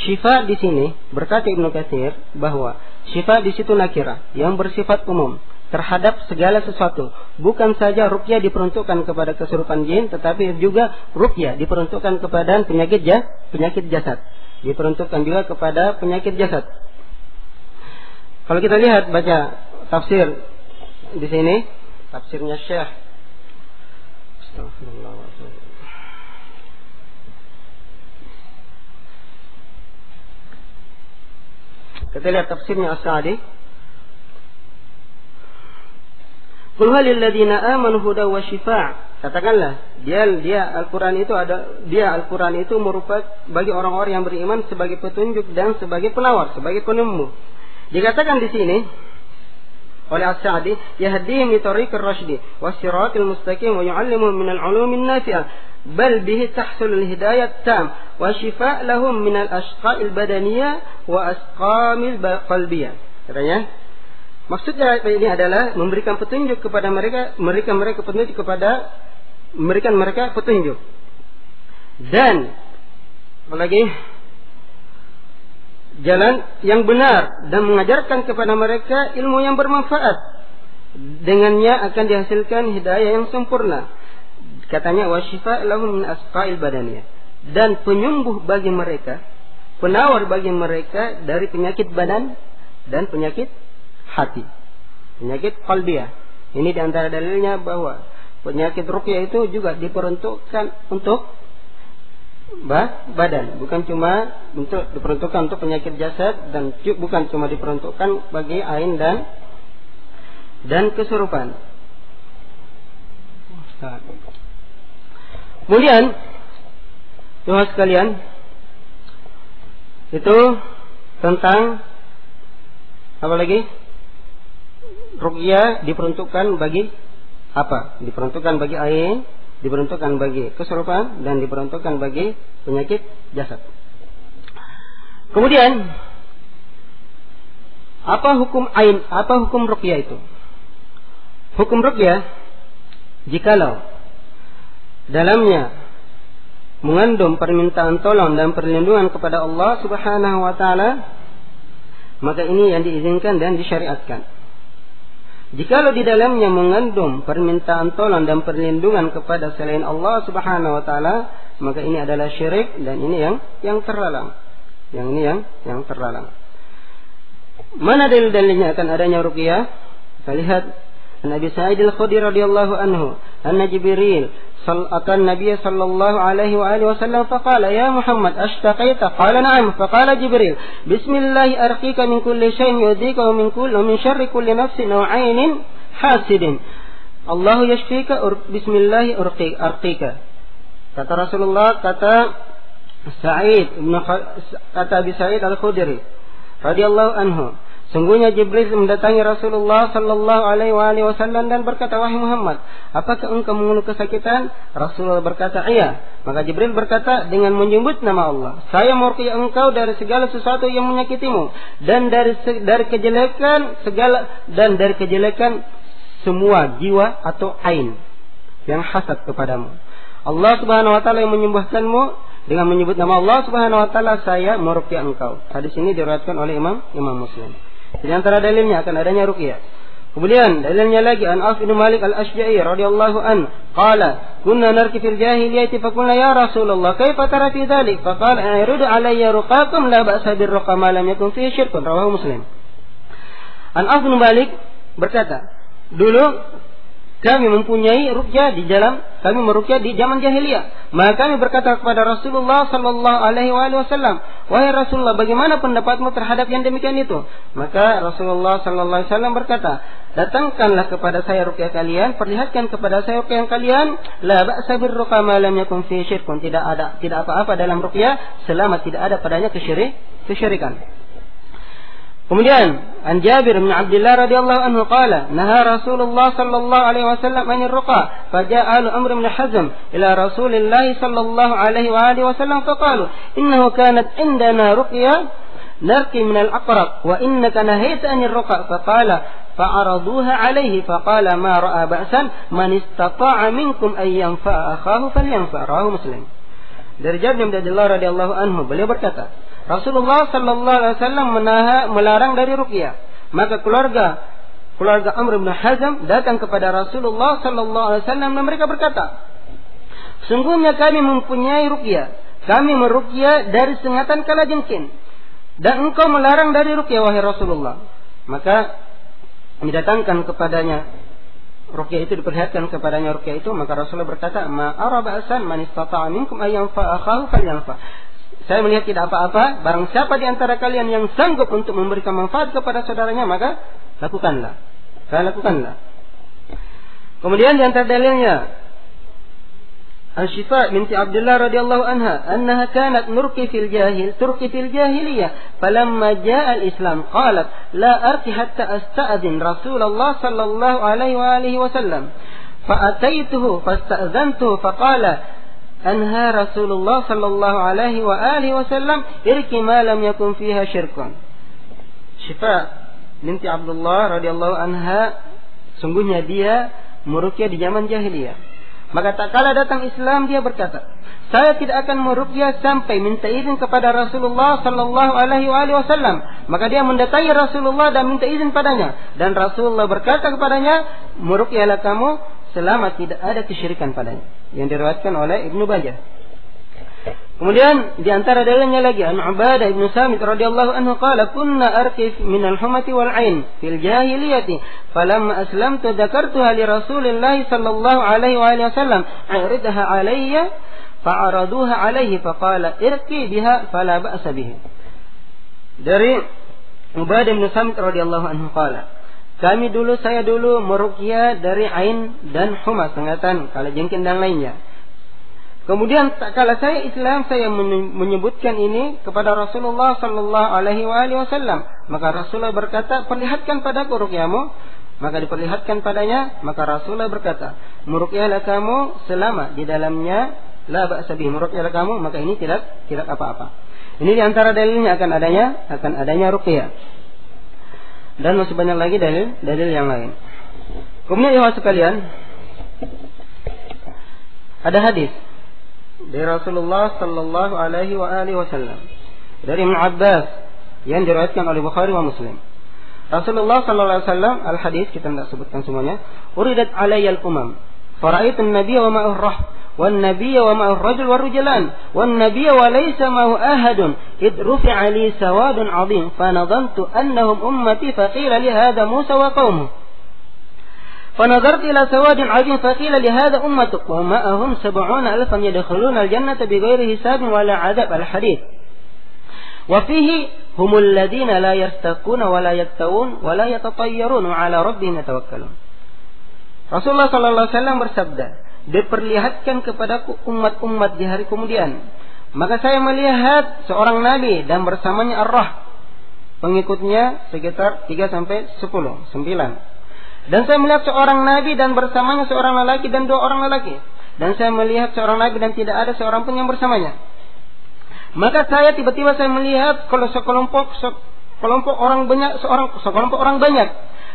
Syifa di sini berkata Ibnu Katsir bahwa syifa di situ nakirah yang bersifat umum terhadap segala sesuatu. Bukan saja ruqyah diperuntukkan kepada kesurupan jin, tetapi juga ruqyah diperuntukkan kepada penyakit jasad. Diperuntukkan juga kepada penyakit jasad. Kalau kita lihat baca tafsir di sini, tafsirnya Syekh, Astagfirullahaladzim, kita lihat tafsirnya As-Sa'di. Qul halil ladzina amanu huda wa syifaa. Katakanlah, dia Al-Qur'an itu merupakan bagi orang-orang yang beriman sebagai petunjuk dan sebagai penawar, sebagai penyembuh. Dikatakan di sini oleh As-Sa'di, yahdihim li tariqir rasydi was-siratil mustaqim wa yu'allimuhum minal 'ulumin nafi'ah bal bihi tahsulul hidayat tam wa shifaa' lahum minal ashqa'il badaniyah wa asqamil qalbiyah. Katanya, maksudnya ini adalah memberikan petunjuk kepada mereka, memberikan mereka petunjuk. Dan apalagi jalan yang benar dan mengajarkan kepada mereka ilmu yang bermanfaat. Dengannya akan dihasilkan hidayah yang sempurna. Katanya wasyifa' lahum min asqa'il badaniyah, dan penyembuh bagi mereka, penawar bagi mereka dari penyakit badan dan penyakit hati, penyakit qalbiyah. Ini diantara dalilnya bahwa penyakit ruqyah itu juga diperuntukkan untuk badan, bukan cuma diperuntukkan untuk penyakit jasad, dan bukan cuma diperuntukkan bagi ain dan kesurupan. Kemudian, teman sekalian, itu tentang apa lagi? Ruqyah diperuntukkan bagi apa? Diperuntukkan bagi ain, diperuntukkan bagi kesurupan, dan diperuntukkan bagi penyakit jasad. Kemudian, apa hukum ain? Apa hukum ruqyah itu? Hukum ruqyah, jikalau dalamnya mengandung permintaan tolong dan perlindungan kepada Allah Subhanahu wa taala, maka ini yang diizinkan dan disyariatkan. Jikalau di dalamnya mengandung permintaan tolong dan perlindungan kepada selain Allah Subhanahu wa taala, maka ini adalah syirik dan ini yang terlarang. Yang ini yang terlarang. Mana dalil-dalilnya akan adanya ruqyah? Kita lihat Nabi Sa'id al-Khudri radhiyallahu anhu, anna Jibril akan Nabi sallallahu alaihi wa alihi wasallam faqala ya Muhammad ashtaqaita qala na'am faqala Jibril bismillah arqika min kulli shay'in yudika wa min syarri kulli nafsin aw 'ainin hasidin Allah yashfika bismillah arqika. Kata Rasulullah, kata Abi Sa'id al-Khudri radhiyallahu anhu, sungguhnya Jibril mendatangi Rasulullah sallallahu alaihi wasallam dan berkata, wahai Muhammad, apakah engkau mengeluh kesakitan? Rasulullah berkata, iya. Maka Jibril berkata dengan menyebut nama Allah, saya meruqyah engkau dari segala sesuatu yang menyakitimu dan dari kejelekan semua jiwa atau ain yang hasad kepadamu. Allah Subhanahu wa taala yang menyembuhkanmu. Dengan menyebut nama Allah Subhanahu wa taala saya meruqyah engkau. Hadis ini diriwayatkan oleh Imam Muslim. Di antara dalilnya akan adanya ruqyah. Kemudian dalilnya lagi an Auf bin Malik al-Ashja'i radhiyallahu an qala kunna narki fil jahiliyyati fa qulna ya Rasulullah kaifa tara fi dhalik fa qala a'ridu alayya ruqakum la ba'sa bir ruqa ma lam yakun fihi syirkun rawahu Muslim. An Auf bin Malik berkata, dulu kami mempunyai ruqyah kami meruqyah di zaman jahiliyah. Maka kami berkata kepada Rasulullah sallallahu alaihi wasallam, wahai Rasulullah, bagaimana pendapatmu terhadap yang demikian itu? Maka Rasulullah sallallahu alaihi wasallam berkata, datangkanlah kepada saya ruqyah kalian, perlihatkan kepada saya ruqyah kalian, la ba'sa bir ruqa ma lam yakun fi syirkun, tidak apa-apa dalam ruqyah selama tidak ada padanya kesyirikan. Kemudian an Jabir bin Abdullah radhiyallahu anhu qala naha Rasulullah sallallahu alaihi wasallam anir ruqa faja'alu Amr bin Hazm ila Rasulillah sallallahu alaihi wa alihi wasallam faqalu innahu kanat indana ruqya narqi min al-aqrab wa innaka nahayta anir ruqa faqala fa'araduha alaihi faqala ma ra'a ba'san man istata'a minkum an yanfa'a akhahu falyanfa' rawahu Muslim. Dari Jabir bin Abdullah radhiyallahu anhu beliau berkata, Rasulullah sallallahu alaihi wasallam melarang dari ruqyah. Maka keluarga Amr bin Hazm datang kepada Rasulullah sallallahu alaihi wasallam dan mereka berkata, sungguhnya kami mempunyai ruqyah. Kami meruqyah dari sengatan kalajengking dan engkau melarang dari ruqyah wahai Rasulullah. Maka didatangkan kepadanya ruqyah itu, diperlihatkan kepadanya ruqyah itu, maka Rasulullah berkata, ma ara ba'san man istata'a minkum ay yanfa'a akhahu falyanfa'. Saya melihat tidak apa-apa, barang siapa di antara kalian yang sanggup untuk memberikan manfaat kepada saudaranya, maka lakukanlah. Kemudian di antara dalilnya Al-Shifa binti Abdullah radhiyallahu anha annaha kanat turki fil jahiliyah falamma jaa al-Islam qalat la arqi hatta asta'dhin Rasulullah sallallahu alaihi wa alihi wasallam fa ataituhu fasta'dhantuhu faqala anha Rasulullah sallallahu alaihi wa alihi wasallam irki ma lam yakun fiha syirkun. Shifa binti Abdullah radhiyallahu anha, sungguhnya dia meruqyah di zaman jahiliyah. Maka tak kala datang Islam dia berkata, saya tidak akan meruqyah sampai minta izin kepada Rasulullah sallallahu alaihi wasallam. Maka dia mendatangi Rasulullah dan minta izin padanya, dan Rasulullah berkata kepadanya, meruqyahlah kamu selama tidak ada kesyirikan padanya. Yang diriwayatkan oleh Ibnu Bajah. Kemudian di antara dalilnya lagi an Ubadah bin Samit radhiyallahu anhu qala kunna arqif min al-humati wal 'ain fil jahiliyati falamma aslamtu dzakartuha li Rasulillah sallallahu alaihi wasallam a'ridha alayya fa'araduha alayhi faqala irqi biha fala ba'sa bihi. Dari Ubadah bin Samit radhiyallahu anhu qala saya dulu meruqyah dari ain dan huma, sengatan, kalajengking dan lainnya. Kemudian tak kala saya Islam, saya menyebutkan ini kepada Rasulullah sallallahu alaihi wasallam. Maka Rasulullah berkata, perlihatkan padaku ruqyahmu. Maka diperlihatkan padanya, maka Rasulullah berkata, meruqyahlah kamu selama di dalamnya la ba'sa bihi, meruqyahlah kamu, maka ini tidak apa-apa. Ini di antara dalilnya akan adanya ruqyah. Dan masih banyak lagi dalil yang lain. Kemudian ya sekalian, ada hadis dari Rasulullah sallallahu alaihi wasallam dari Ibnu Abbas yang diriwayatkan oleh Bukhari wa Muslim. Rasulullah sallallahu alaihi wasallam, al-hadis kita tidak sebutkan semuanya, uridat alayya al-umam fara'aitu an-nabiyya wa ma'ahu wan nabiyya wa ma'ahu rajul wa rujulan wan nabiyya wa laysa ma'ahu ahadun id rufi'a li sawadun 'azim fa nadantu annahum ummati fa qila li hadha Musa wa qaumuhu fa nadartu ila sawadin 'azim fa qila li hadha ummatuk wa ma'ahum 70,000 yadkhuluna al-jannata bighairi hisabin wa la 'adab al-hadith wa fihi humul ladina la yartaquna wa la yaktawun wa la yatatayyarun wa ala rabbihim yatawakkalun. Rasulullah sallallahu alaihi wasallam bersabda, "Diperlihatkan kepadaku umat-umat di hari kemudian. Maka saya melihat seorang nabi dan bersamanya ar-rah. Pengikutnya sekitar 3 sampai 10, 9. Dan saya melihat seorang nabi dan bersamanya seorang lelaki dan 2 orang lelaki. Dan saya melihat seorang nabi dan tidak ada seorang pun yang bersamanya. Maka saya tiba-tiba saya melihat kalau sekelompok orang banyak, sekelompok orang banyak.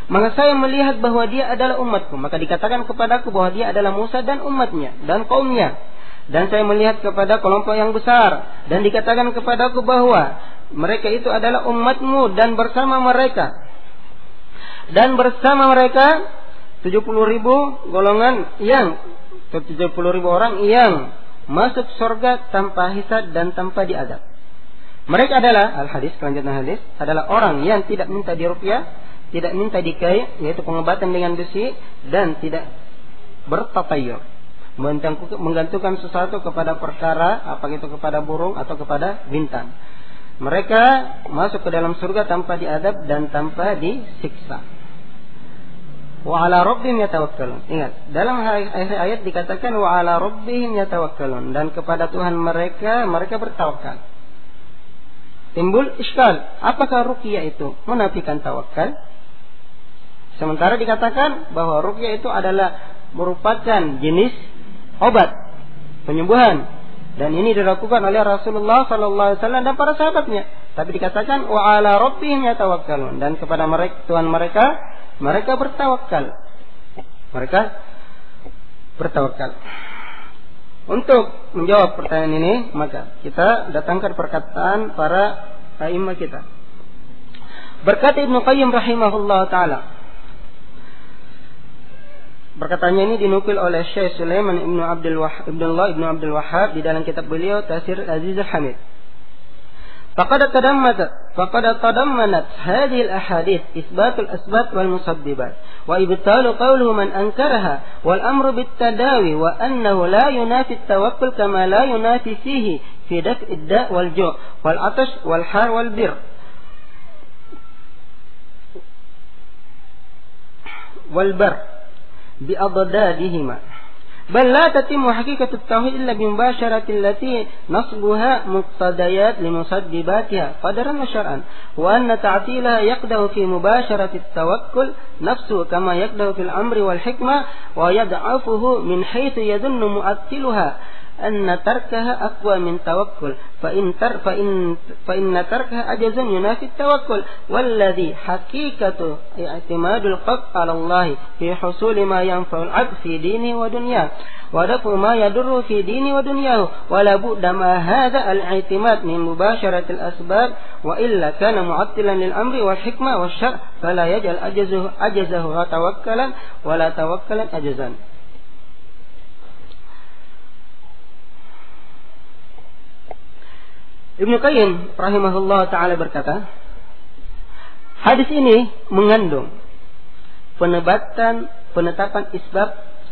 Maka saya melihat bahwa dia adalah umatku. Maka dikatakan kepadaku bahwa dia adalah Musa dan umatnya dan kaumnya. Dan saya melihat kepada kelompok yang besar dan dikatakan kepadaku bahwa mereka itu adalah umatmu dan bersama mereka 70.000 golongan yang 70.000 orang yang masuk surga tanpa hisab dan tanpa diadab. Mereka adalah al-hadis, kelanjutan hadis adalah orang yang tidak minta diruqyah, tidak minta dikai, yaitu pengobatan dengan besi, dan tidak bertatayyur, menggantungkan sesuatu kepada perkara, apa itu kepada burung atau kepada bintang. Mereka masuk ke dalam surga tanpa diadab dan tanpa disiksa. Wa ala rabbihim yatawakkalun. Ingat, dalam ayat dikatakan wa ala rabbihim yatawakkalun, dan kepada Tuhan mereka bertawakal. Timbul iskal, apakah ruqyah itu menafikan tawakal? Sementara dikatakan bahwa ruqyah itu adalah merupakan jenis obat penyembuhan, dan ini dilakukan oleh Rasulullah sallallahu alaihi wasallam dan para sahabatnya. Tapi dikatakan wa ala rabbihim yatawakkalun, dan kepada Tuhan mereka bertawakal. Mereka bertawakal. Untuk menjawab pertanyaan ini, maka kita datangkan perkataan para a'imah kita. Berkata Ibnu Qayyim rahimahullah ta'ala. Perkataannya ini dinukil oleh Syekh Sulaiman Ibnu Abdul Wahhab di dalam kitab beliau Tafsir Azizul Hamid. فقد تضمنت هذه الأحاديث إثبات الأسباب والمسببات وإبطال قوله من أنكرها والأمر بالتداوي وأنه لا ينافي التوكل كما لا ينافي فيه في دفع الداء والجوع والعطش والحار والبر بأضدادهما بل لا تتم حقيقة التوحيد إلا بمباشرة التي نصبها مقتضيات لمسبباتها قدرا وشرعا وأن تعطيلها يقدح في مباشرة التوكل نفسه كما يقدح في الأمر والحكمة ويضعفه من حيث يظن مؤكلها أن تركها أقوى من توكل فإن تركها عجز ينافي التوكل والذي حقيقة اعتماد القلب على الله في حصول ما ينفع العبد في دينه ودنياه ودفع ما يضر في دينه ودنياه ولا بد مع هذا الاعتماد من مباشرة الأسباب وإلا كان معطلا للأمر والحكمة والشرع فلا يجعل عجزه توكلا ولا توكلا عجزا. Ibnu Qayyim rahimahullah ta'ala berkata, hadis ini mengandung penetapan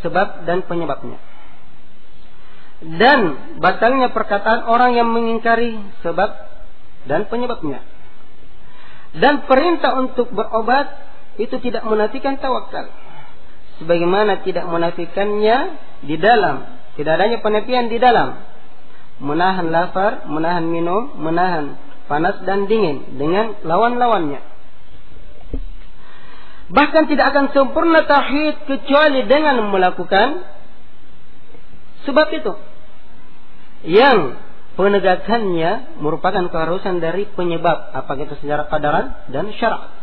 sebab dan penyebabnya, dan batalnya perkataan orang yang mengingkari sebab dan penyebabnya, dan perintah untuk berobat itu tidak menafikan tawakal, sebagaimana tidak menafikannya di dalam, tidak adanya penafian di dalam menahan lapar, menahan minum, menahan panas dan dingin dengan lawan-lawannya. Bahkan tidak akan sempurna tauhid kecuali dengan melakukan sebab itu, yang penegakannya merupakan keharusan dari penyebab, apa itu secara qadaran dan syara'.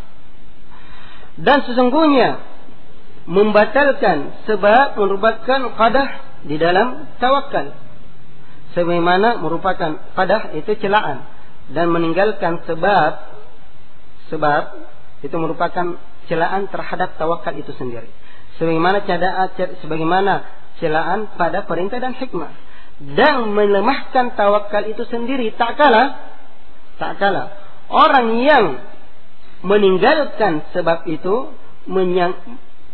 Dan sesungguhnya membatalkan sebab merupakan qadah di dalam tawakal, sebagaimana merupakan qadah itu celaan, dan meninggalkan sebab itu merupakan celaan terhadap tawakal itu sendiri. Sebagaimana celaan pada perintah dan hikmah. Dan melemahkan tawakal itu sendiri tak kalah orang yang meninggalkan sebab itu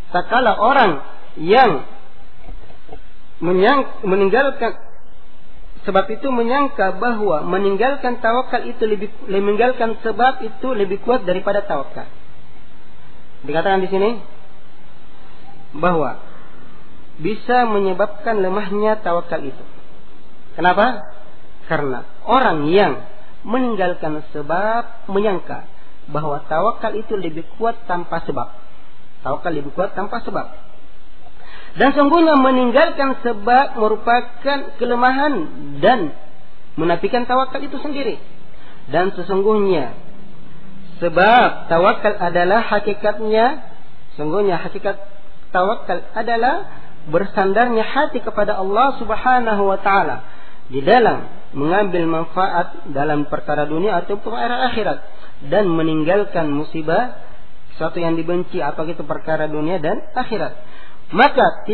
tak kalah orang yang meninggalkan sebab itu menyangka bahwa meninggalkan tawakal itu meninggalkan sebab itu lebih kuat daripada tawakal. Dikatakan di sini bahwa bisa menyebabkan lemahnya tawakal itu. Kenapa? Karena orang yang meninggalkan sebab menyangka bahwa tawakal itu lebih kuat tanpa sebab. Tawakal lebih kuat tanpa sebab. Dan sungguhnya meninggalkan sebab merupakan kelemahan dan menafikan tawakal itu sendiri. Dan sesungguhnya sebab tawakal adalah sungguhnya hakikat tawakal adalah bersandarnya hati kepada Allah Subhanahu wa taala di dalam mengambil manfaat dalam perkara dunia atau perkara akhirat, dan meninggalkan musibah sesuatu yang dibenci, apakah itu perkara dunia dan akhirat. Maka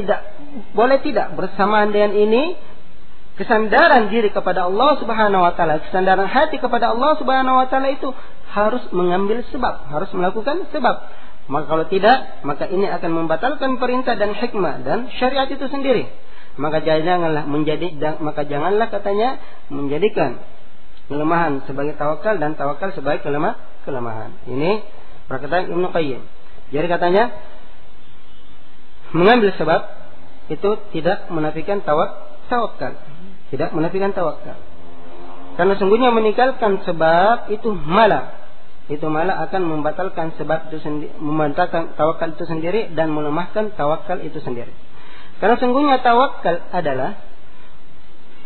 boleh tidak bersamaan dengan ini kesandaran diri kepada Allah Subhanahu wa taala, kesandaran hati kepada Allah Subhanahu wa taala itu harus mengambil sebab, harus melakukan sebab. Maka kalau tidak, maka ini akan membatalkan perintah dan hikmah dan syariat itu sendiri. Maka janganlah katanya menjadikan kelemahan sebagai tawakal dan tawakal sebagai kelemahan. Ini perkataan Ibnu Qayyim. Jadi katanya mengambil sebab itu tidak menafikan tawakal. Tidak menafikan tawakal. Karena sungguhnya meninggalkan sebab itu malah akan membatalkan sebab itu sendiri, membatalkan tawakal itu sendiri dan melemahkan tawakal itu sendiri. Karena sungguhnya tawakal adalah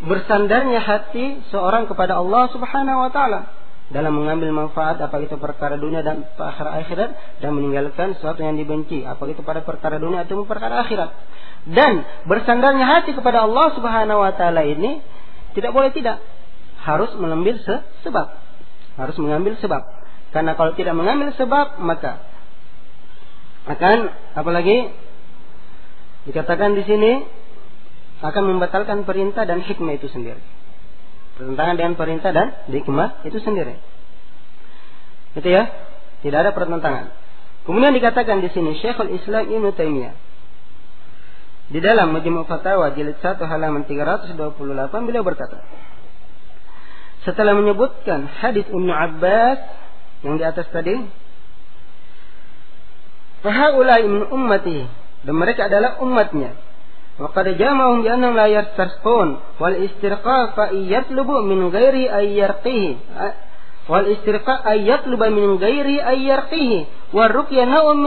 bersandarnya hati seorang kepada Allah Subhanahu wa taala dalam mengambil manfaat apa itu perkara dunia dan perkara akhirat, dan meninggalkan sesuatu yang dibenci apa itu pada perkara dunia atau perkara akhirat. Dan bersandarnya hati kepada Allah Subhanahu wa taala ini tidak boleh tidak, harus mengambil sebab. Harus mengambil sebab. Karena kalau tidak mengambil sebab, maka akan apalagi dikatakan di sini akan membatalkan perintah dan hikmah itu sendiri. Pertentangan dengan perintah dan hikmah itu sendiri. Itu ya, tidak ada pertentangan. Kemudian dikatakan di sini Syekhul Islam Ibnu Taimiyah di dalam Majmu' Fatawa jilid 1 halaman 328 beliau berkata, setelah menyebutkan hadis Ibnu Abbas yang di atas tadi, fahaulai min ummati, dan mereka adalah umatnya. Wa qad jama'ahum bi annahum la yastarqun wal istirqa fa yatlubu min ghairi ay yarqihi wal istirqa ay yatlubu min ghairi ay yarqihi wa ruqya naw'un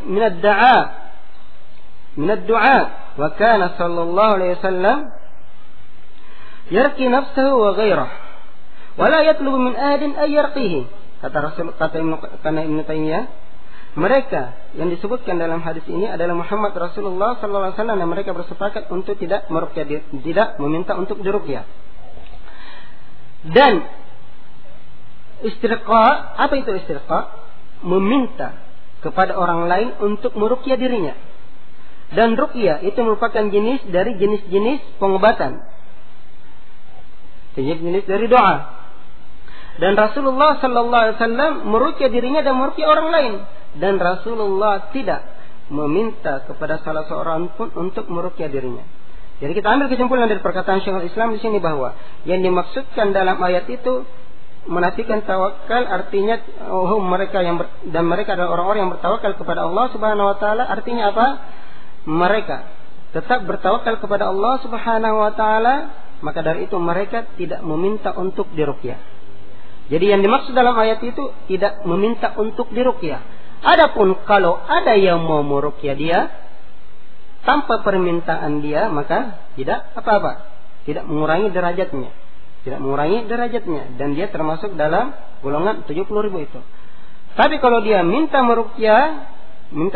min ad-da'a wa kana sallallahu alaihi wasallam yarqi nafsahu wa ghairahu wa la yatlubu min ahadin ay yarqihi. Kata Ibnu Taimiyah, mereka yang disebutkan dalam hadis ini adalah Muhammad Rasulullah sallallahu alaihi wasallam, dan mereka bersepakat untuk tidak meruqyah, tidak meminta untuk diruqyah. Dan istirqa, apa itu istirqa? Meminta kepada orang lain untuk meruqyah dirinya. Dan ruqyah itu merupakan jenis dari jenis-jenis pengobatan. Jenis-jenis dari doa. Dan Rasulullah sallallahu alaihi wasallam meruqyah dirinya dan meruqyah orang lain. Dan Rasulullah tidak meminta kepada salah seorang pun untuk meruqyah dirinya. Jadi kita ambil kesimpulan dari perkataan Syekhul Islam di sini bahwa yang dimaksudkan dalam ayat itu menafikan tawakal, artinya mereka adalah orang-orang yang bertawakal kepada Allah Subhanahu wa taala. Artinya apa? Mereka tetap bertawakal kepada Allah Subhanahu wa taala, maka dari itu mereka tidak meminta untuk diruqyah. Jadi yang dimaksud dalam ayat itu tidak meminta untuk diruqyah. Adapun kalau ada yang mau meruqyah dia tanpa permintaan dia, maka tidak apa-apa, tidak mengurangi derajatnya, dan dia termasuk dalam golongan 70.000 itu. Tapi kalau dia minta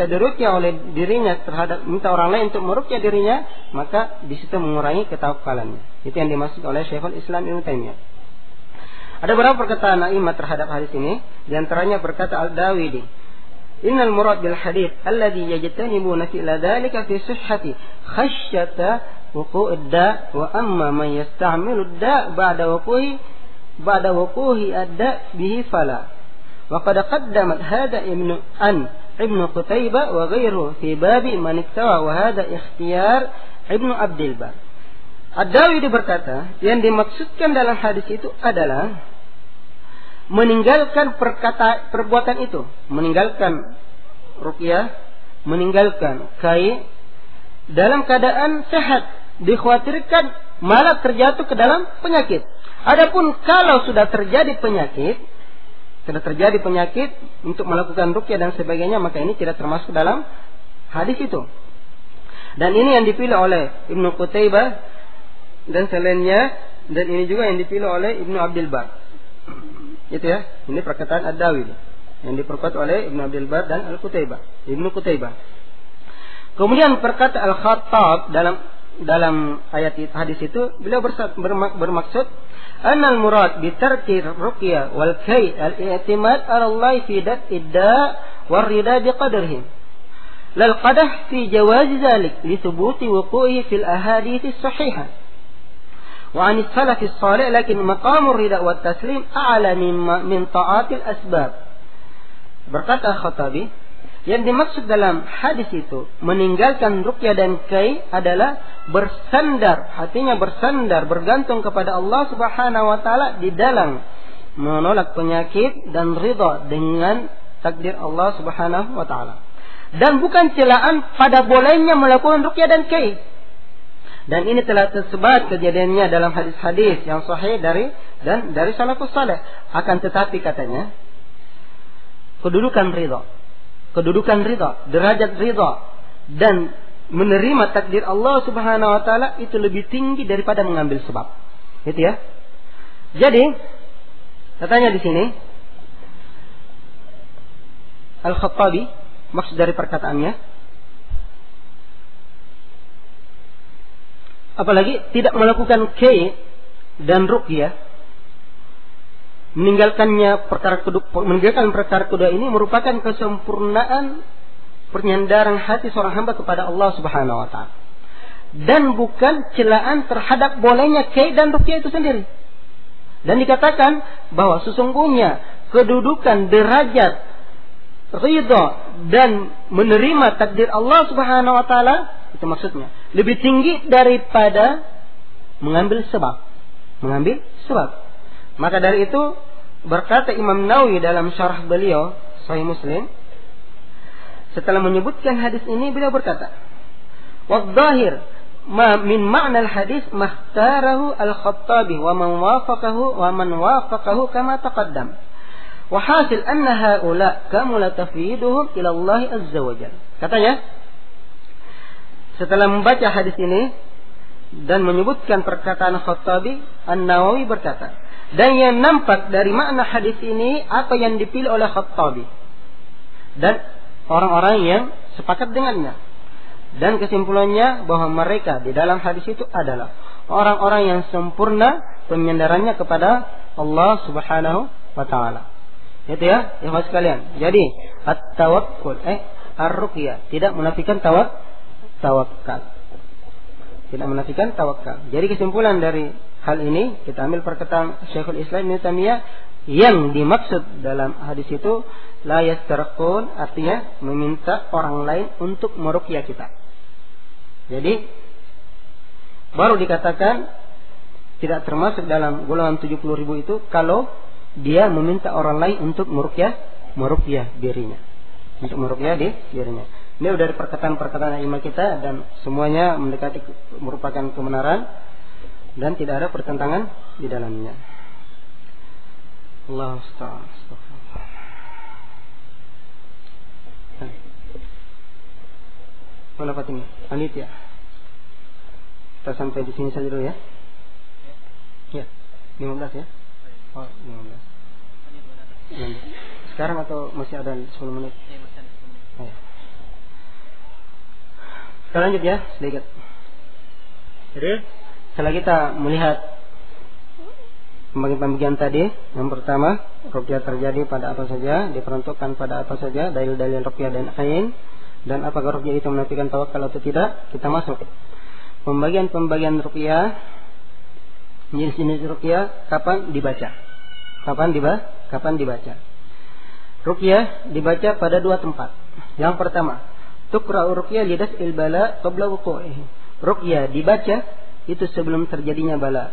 diruqyah oleh dirinya minta orang lain untuk meruqyah dirinya, maka di situ mengurangi ketawakkalannya. Itu yang dimaksud oleh Syekhul Islam Ibnu Taimiyah. Ada beberapa perkataan a'imah terhadap hadis ini, di antaranya berkata Al-Dawidi, Innal murad bil hadits alladhi yajtanibuna fi dzalika fi sihhati khasyata wuqu'id da' wa amma man yasta'milu da' ba'da wuquhi ad-da' bihi fala. Wa qad qaddamat hadha ibnu Qutaybah wa ghairuhu fi babi man iktawa wa hadha ikhtiyar Ibnu Abdul Bar. Ad-Dawidi berkata, yang dimaksudkan dalam hadis itu adalah meninggalkan perbuatan itu, meninggalkan ruqyah, meninggalkan kai dalam keadaan sehat, dikhawatirkan malah terjatuh ke dalam penyakit. Adapun kalau sudah terjadi penyakit untuk melakukan ruqyah dan sebagainya, maka ini tidak termasuk dalam hadis itu. Dan ini yang dipilih oleh Ibnu Qutaybah dan selainnya, dan ini juga yang dipilih oleh Ibnu Abdul Bar. Itu ya, ini perkataan Ad-Dawidi yang diperkuat oleh Ibnu Abdul Bar dan Ibnu Qutaybah. Kemudian perkata Al-Khattab dalam ayat hadis itu, beliau bermaksud annal murad bi tarki ruqyah wal kai al-i'timad 'ala Allah fi daf'id da' war rida bi qadrihi lal qadah fi jawaz zalik li thubuti wuqu'ihi fil ahadits as-sahihah وعن السلف الصالح لكن مقام الرداء والتسليم أعلى من طاعات الأسباب. Berkata Khattabi, yang dimaksud dalam hadis itu meninggalkan ruqyah dan kai adalah bersandar, hatinya bersandar, bergantung kepada Allah Subhanahu wa taala di dalam menolak penyakit dan ridha dengan takdir Allah Subhanahu wa taala. Dan bukan celaan pada bolehnya melakukan ruqyah dan kai. Dan ini telah tersebar kejadiannya dalam hadis-hadis yang sahih dari salafus saleh. Akan tetapi katanya, kedudukan ridha, derajat ridha dan menerima takdir Allah Subhanahu wa taala itu lebih tinggi daripada mengambil sebab. Gitu ya. Jadi, katanya di sini Al-Khattabi, maksud dari perkataannya, apalagi tidak melakukan kai dan ruqyah, meninggalkan perkara kedua ini merupakan kesempurnaan penyandaran hati seorang hamba kepada Allah Subhanahu wa taala, dan bukan celaan terhadap bolehnya kai dan ruqyah itu sendiri. Dan dikatakan bahwa sesungguhnya kedudukan derajat ridha dan menerima takdir Allah Subhanahu wa taala, itu maksudnya, lebih tinggi daripada mengambil sebab. Maka dari itu berkata Imam Nawawi dalam syarah beliau Sahih Muslim, setelah menyebutkan hadis ini, beliau berkata, "Wadh-dhahir ma min ma'na al-hadis makhtarahu al-Khattabi wa man wafaqahu kama taqaddam. Wa hasil anna haula kamula tafyiduhum ila Allah azza wa jalla." Katanya, setelah membaca hadis ini dan menyebutkan perkataan Khattabi, An-Nawawi berkata, dan yang nampak dari makna hadis ini apa yang dipilih oleh Khattabi dan orang-orang yang sepakat dengannya. Dan kesimpulannya bahwa mereka di dalam hadis itu adalah orang-orang yang sempurna penyandarannya kepada Allah Subhanahu wa taala. Itu ya, ikhwan sekalian. Jadi, at-tawakkul ar-ruqyah tidak menafikan tawakal. Tidak menafikan tawakal. Jadi kesimpulan dari hal ini, kita ambil perkataan Syekhul Islam Ibnu Taimiyah, yang dimaksud dalam hadis itu la yastarqun, artinya meminta orang lain untuk meruqyah kita. Jadi baru dikatakan tidak termasuk dalam golongan 70.000 itu kalau dia meminta orang lain untuk meruqyah dirinya. Untuk meruqyah dirinya. Ini sudah dari perkataan-perkataan imam kita dan semuanya mendekati merupakan kebenaran dan tidak ada pertentangan di dalamnya. Allahu Akbar. Mana Fatimah? Panitia. Kita sampai di sini saja dulu ya. Ya, 15 ya. Oh, 15. Sekarang atau masih ada 10 menit? Oh. Kita lanjut ya sedikit. Jadi setelah kita melihat pembagian tadi. Yang pertama, ruqyah terjadi pada apa saja, diperuntukkan pada apa saja, dalil-dalil ruqyah dan ain, dan apakah ruqyah itu menafikan tawakal atau tidak. Kita masuk pembagian ruqyah, jenis-jenis ruqyah, kapan dibaca. Kapan dibaca. Ruqyah dibaca pada dua tempat. Yang pertama, tuqra'u ruqyah lidaf'il bala qabla wuqu'ihi. Ruqyah dibaca itu sebelum terjadinya bala,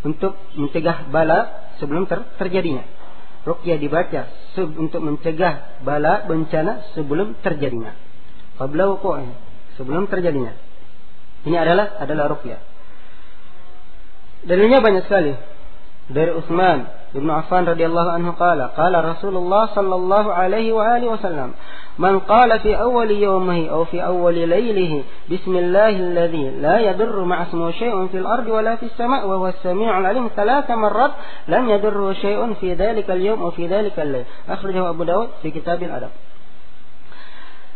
untuk mencegah bala sebelum terjadinya. Ruqyah dibaca untuk mencegah bala, bencana sebelum terjadinya. Qabla wuqu'ihi, sebelum terjadinya. Ini adalah ruqyah. Dalilnya banyak sekali. Dari Utsman bin Affan radhiyallahu anhu qala Rasulullah sallallahu alaihi wa alihi wasallam, man qala fi awwal yawmihi aw fi awwal laylihi bismillahilladzi la yadurru ma'a ismihi syai'un fil ardi wa la fis sama' wa huwa as-sami'ul 'alim thalath marrat lam yadurru syai'un fi dhalika al-yawm aw fi dhalika al-layl. Akhrajahu Abu Dawud fi Kitabil Adab.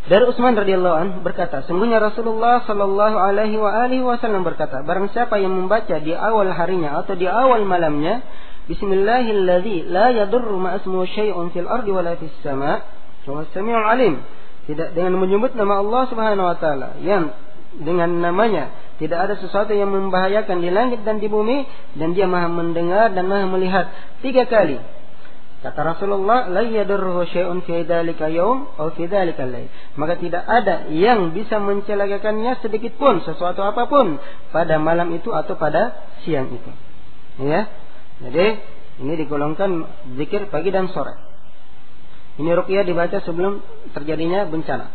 Dari Utsman radhiyallahu anhu berkata, sungguhnya Rasulullah sallallahu alaihi wa alihi wasallam berkata, barang siapa yang membaca di awal harinya atau di awal malamnya bismillahilladzi la yadurru ma'a ismihi syai'un fil ardi wa la fis sama' wa huwa as-sami'ul 'alim, tidak dengan menyebut nama Allah Subhanahu wa taala yang dengan namanya tidak ada sesuatu yang membahayakan di langit dan di bumi, dan dia Maha mendengar dan Maha melihat, 3 kali. Kata Rasulullah, la yadurruhu syai'un fi dzalika yaum aw fi dzalika al-lail. Maka tidak ada yang bisa mencelakakannya sedikit pun, sesuatu apapun pada malam itu atau pada siang itu. Ya. Jadi ini digolongkan zikir pagi dan sore. Ini ruqyah dibaca sebelum terjadinya bencana.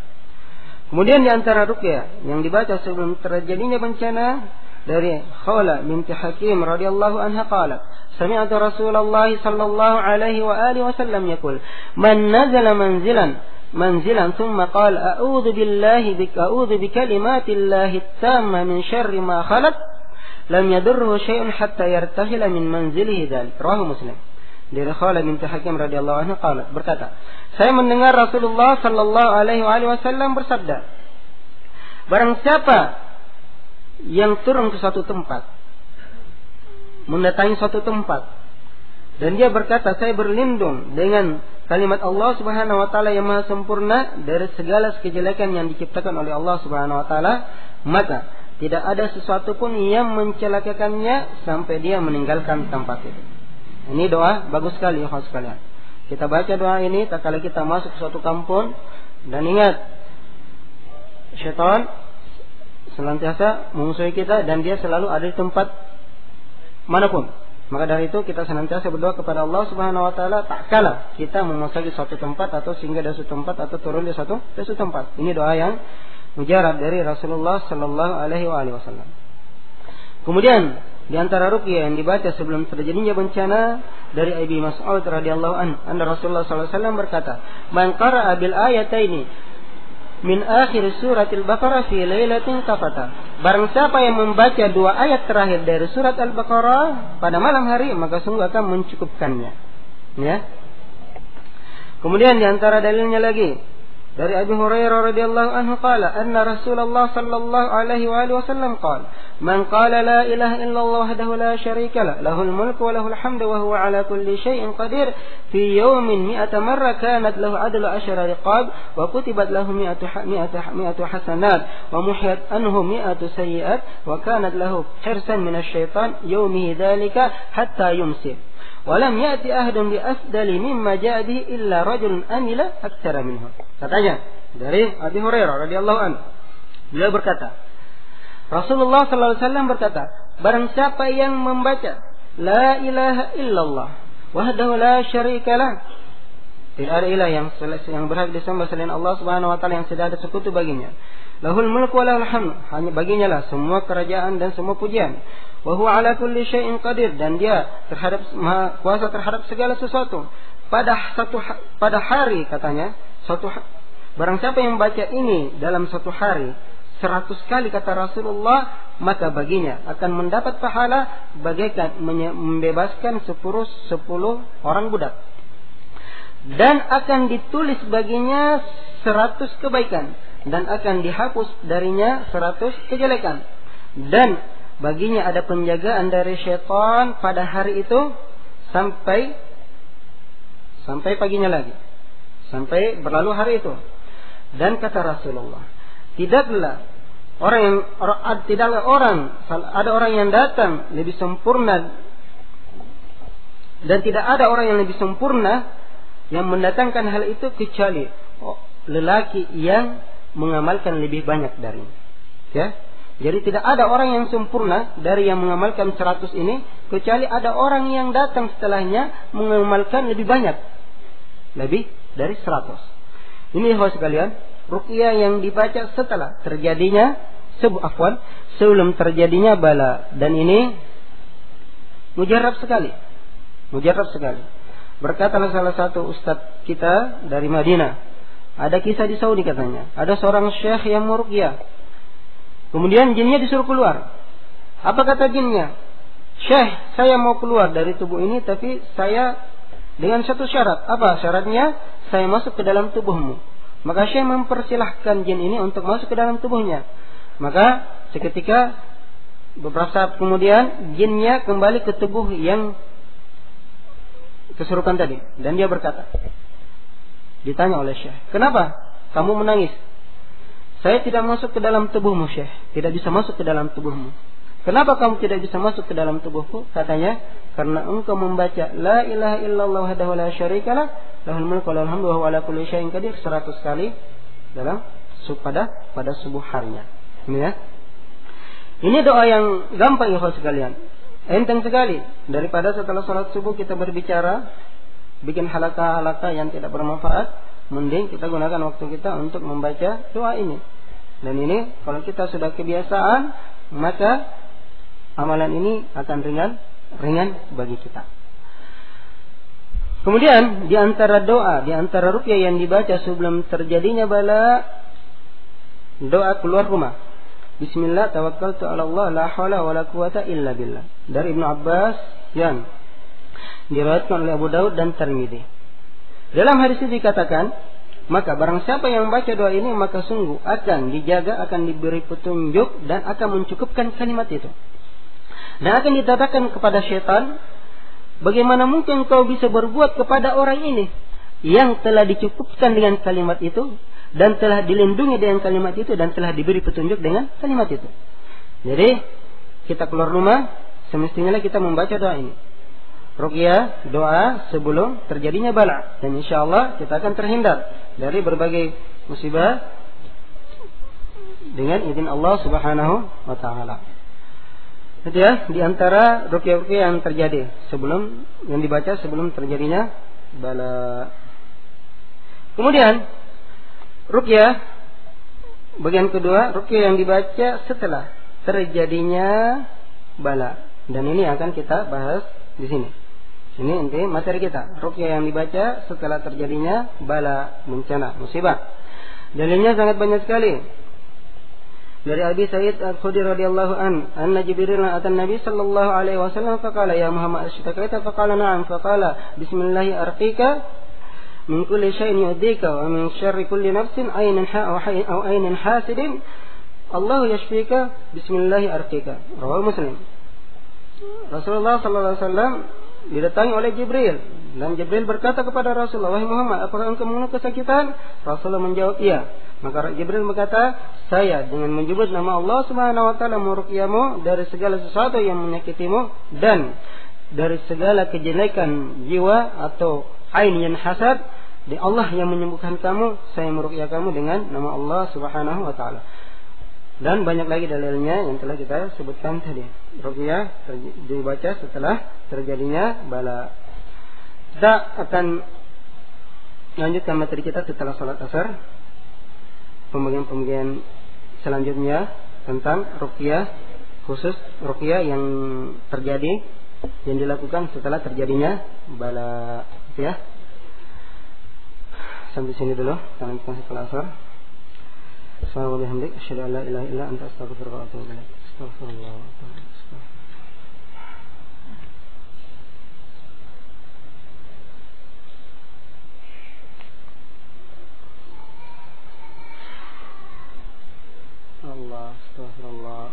Kemudian di antara ruqyah yang dibaca sebelum terjadinya bencana dari Khawla binti Hakim radhiyallahu anha qalat, sami'tu Rasulullah sallallahu alaihi wa alihi wasallam yaqul, man nazala manzilan thumma qala a'udzu bi kalimatillahi tamma min syarri ma khalaq lam yadurruhu syai'un hatta yartahila min manzilihi dzalik. Rawahu Muslim. Dari Khawla binti Hakim radhiyallahu anha qalat, berkata, saya mendengar Rasulullah sallallahu alaihi wasallam bersabda, barang siapa yang turun ke suatu tempat, mendatangi suatu tempat, dan dia berkata, saya berlindung dengan kalimat Allah Subhanahu wa taala yang maha sempurna dari segala kejelekan yang diciptakan oleh Allah Subhanahu wa taala, maka tidak ada sesuatu pun yang mencelakakannya sampai dia meninggalkan tempat itu. Ini doa bagus sekali ya sekalian. Kita baca doa ini tak kala kita masuk ke suatu kampung, dan ingat syaitan senantiasa memusuhi kita dan dia selalu ada di tempat manapun. Maka dari itu kita senantiasa berdoa kepada Allah Subhanahu wa taala tak kala kita memasuki suatu tempat atau singgah di suatu tempat atau turun di suatu tempat. Ini doa yang mujarab dari Rasulullah sallallahu alaihi wasallam. Kemudian di antara ruqyah yang dibaca sebelum terjadinya bencana dari Abi Mas'ud radhiyallahu anhu, Rasulullah sallallahu alaihi wasallam berkata, man qara'a bil ayataini min akhir surat Al-Baqarah fi lailatin kafata. Barang siapa yang membaca 2 ayat terakhir dari surat Al-Baqarah pada malam hari, maka sungguh akan mencukupkannya. Ya. Kemudian di antara dalilnya lagi dari Abu Hurairah radhiyallahu anhu qala anna Rasulullah sallallahu alaihi wasallam qala man qala la ilaha illallah wahdahu la syarika lah lahul mulku wa lahul hamdu wa huwa ala kulli syai'in qadir fi yawmin 100 marra kanat lahu adlu 10 riqab wa kutibat lahu 100 hasanat wa muhiyat anhu 100 sayyi'at wa kanat lahu hirsan min asy-syaitan yawmihi dhalika hatta yumsi wa lam ya'ti ahadun bi afdali mimma ja'a bihi illa rajulun amila aktsara minhu. Katanya dari Abu Hurairah radhiyallahu anhu, beliau berkata, Rasulullah sallallahu alaihi wasallam berkata, barang siapa yang membaca la ilaha illallah wahdahu la syarikalah, tidak ada ilah yang berhak disembah selain Allah Subhanahu wa taala yang tidak ada sekutu baginya, lahul mulku wa lahul hamd, hanya baginya lah semua kerajaan dan semua pujian, wa huwa ala kulli syai'in qadir, dan dia maha kuasa terhadap segala sesuatu. Pada hari katanya barang siapa yang membaca ini dalam satu hari 100 kali kata Rasulullah, maka baginya akan mendapat pahala bagaikan membebaskan 10 orang budak, dan akan ditulis baginya 100 kebaikan, dan akan dihapus darinya 100 kejelekan, dan baginya ada penjagaan dari syaitan pada hari itu sampai paginya lagi, sampai berlalu hari itu. Dan kata Rasulullah, tidaklah ada orang yang datang lebih sempurna, dan tidak ada orang yang lebih sempurna yang mendatangkan hal itu kecuali lelaki yang mengamalkan lebih banyak darinya. Ya. Jadi tidak ada orang yang sempurna dari yang mengamalkan 100 ini kecuali ada orang yang datang setelahnya mengamalkan lebih banyak, lebih dari 100. Ini ikhwan sekalian, ruqyah yang dibaca setelah terjadinya sebelum terjadinya bala, dan ini mujarab sekali. Berkatalah salah satu ustadz kita dari Madinah, ada kisah di Saudi katanya, ada seorang syekh yang meruqyah, kemudian jinnya disuruh keluar. Apa kata jinnya? Syekh, saya mau keluar dari tubuh ini, tapi saya dengan satu syarat. Apa syaratnya? Saya masuk ke dalam tubuhmu. Maka Syekh mempersilahkan jin ini untuk masuk ke dalam tubuhnya. Maka seketika beberapa saat kemudian jinnya kembali ke tubuh yang kesurupan tadi, dan dia berkata, ditanya oleh Syekh, kenapa kamu menangis? Saya tidak masuk ke dalam tubuhmu Syekh, tidak bisa masuk ke dalam tubuhmu. Kenapa kamu tidak bisa masuk ke dalam tubuhku? Katanya, karena engkau membaca La ilaha illallah wahdahu la syarikalah, lahul mulku wa lahul hamdu wa huwa ala kulli syai'in qadir 100 kali pada subuh harinya. Ini ya. Ini doa yang gampang ya sekalian. Enteng sekali. Daripada setelah salat subuh kita berbicara, bikin halaqah-halaqah yang tidak bermanfaat, mending kita gunakan waktu kita untuk membaca doa ini. Dan ini kalau kita sudah kebiasaan, maka amalan ini akan ringan bagi kita. Kemudian di antara ruqyah yang dibaca sebelum terjadinya bala, doa keluar rumah. Bismillah tawakkaltu 'ala Allah la haula wala quwata illa billah. Dari Ibnu Abbas yang diriwayatkan oleh Abu Daud dan Tirmidzi. Dalam hadis ini dikatakan, maka barang siapa yang membaca doa ini maka sungguh akan dijaga, akan diberi petunjuk dan akan mencukupkan kalimat itu. Dan akan dikatakan kepada syaitan, bagaimana mungkin kau bisa berbuat kepada orang ini yang telah dicukupkan dengan kalimat itu, dan telah dilindungi dengan kalimat itu, dan telah diberi petunjuk dengan kalimat itu. Jadi kita keluar rumah, semestinya kita membaca doa ini. Ruqyah, doa sebelum terjadinya bala. Dan insyaallah kita akan terhindar dari berbagai musibah dengan izin Allah Subhanahu wa taala. Itu ya, di antara ruqyah-ruqyah yang terjadi yang dibaca sebelum terjadinya bala. Kemudian ruqyah bagian kedua, ruqyah yang dibaca setelah terjadinya bala. Dan ini akan kita bahas di sini. Ini inti materi kita. Ruqyah yang dibaca setelah terjadinya bala, bencana, musibah. Dalilnya sangat banyak sekali. Dari Abi Sa'id Al-Khudri radhiyallahu anna Jibril atan Nabi sallallahu alaihi wasallam faqala ya Muhammad ashtakaita faqala na'am faqala bismillahi arqika min kulli shay'in yudika wa min syarri kulli nafsin aynin aw aynin hasidin Allah yashfika bismillahi arqika. Rawahu Muslim. Rasulullah sallallahu alaihi wasallam didatangi oleh Jibril, dan Jibril berkata kepada Rasulullah, wahai Muhammad, apakah engkau mengeluh kesakitan? Rasulullah menjawab, iya. Maka Jibril berkata, saya dengan menyebut nama Allah Subhanahu wa taala meruqyamu dari segala sesuatu yang menyakitimu dan dari segala kejelekan jiwa atau ain yang hasad. Di Allah yang menyembuhkan kamu, saya meruqyah kamu dengan nama Allah Subhanahu wa taala. Dan banyak lagi dalilnya yang telah kita sebutkan tadi. Ruqyah dibaca setelah terjadinya bala. Kita akan lanjutkan materi kita setelah salat asar. Pembagian selanjutnya tentang ruqyah, khusus ruqyah yang terjadi, yang dilakukan setelah terjadinya bala. Ya. Sampai sini dulu. Kita lanjutkan setelah asar. Subhanallah bihamdik asyhadu an la ilaha illa anta astaghfiruka wa atubu ilaik. Astaghfirullah. Allah, astaghfirullah.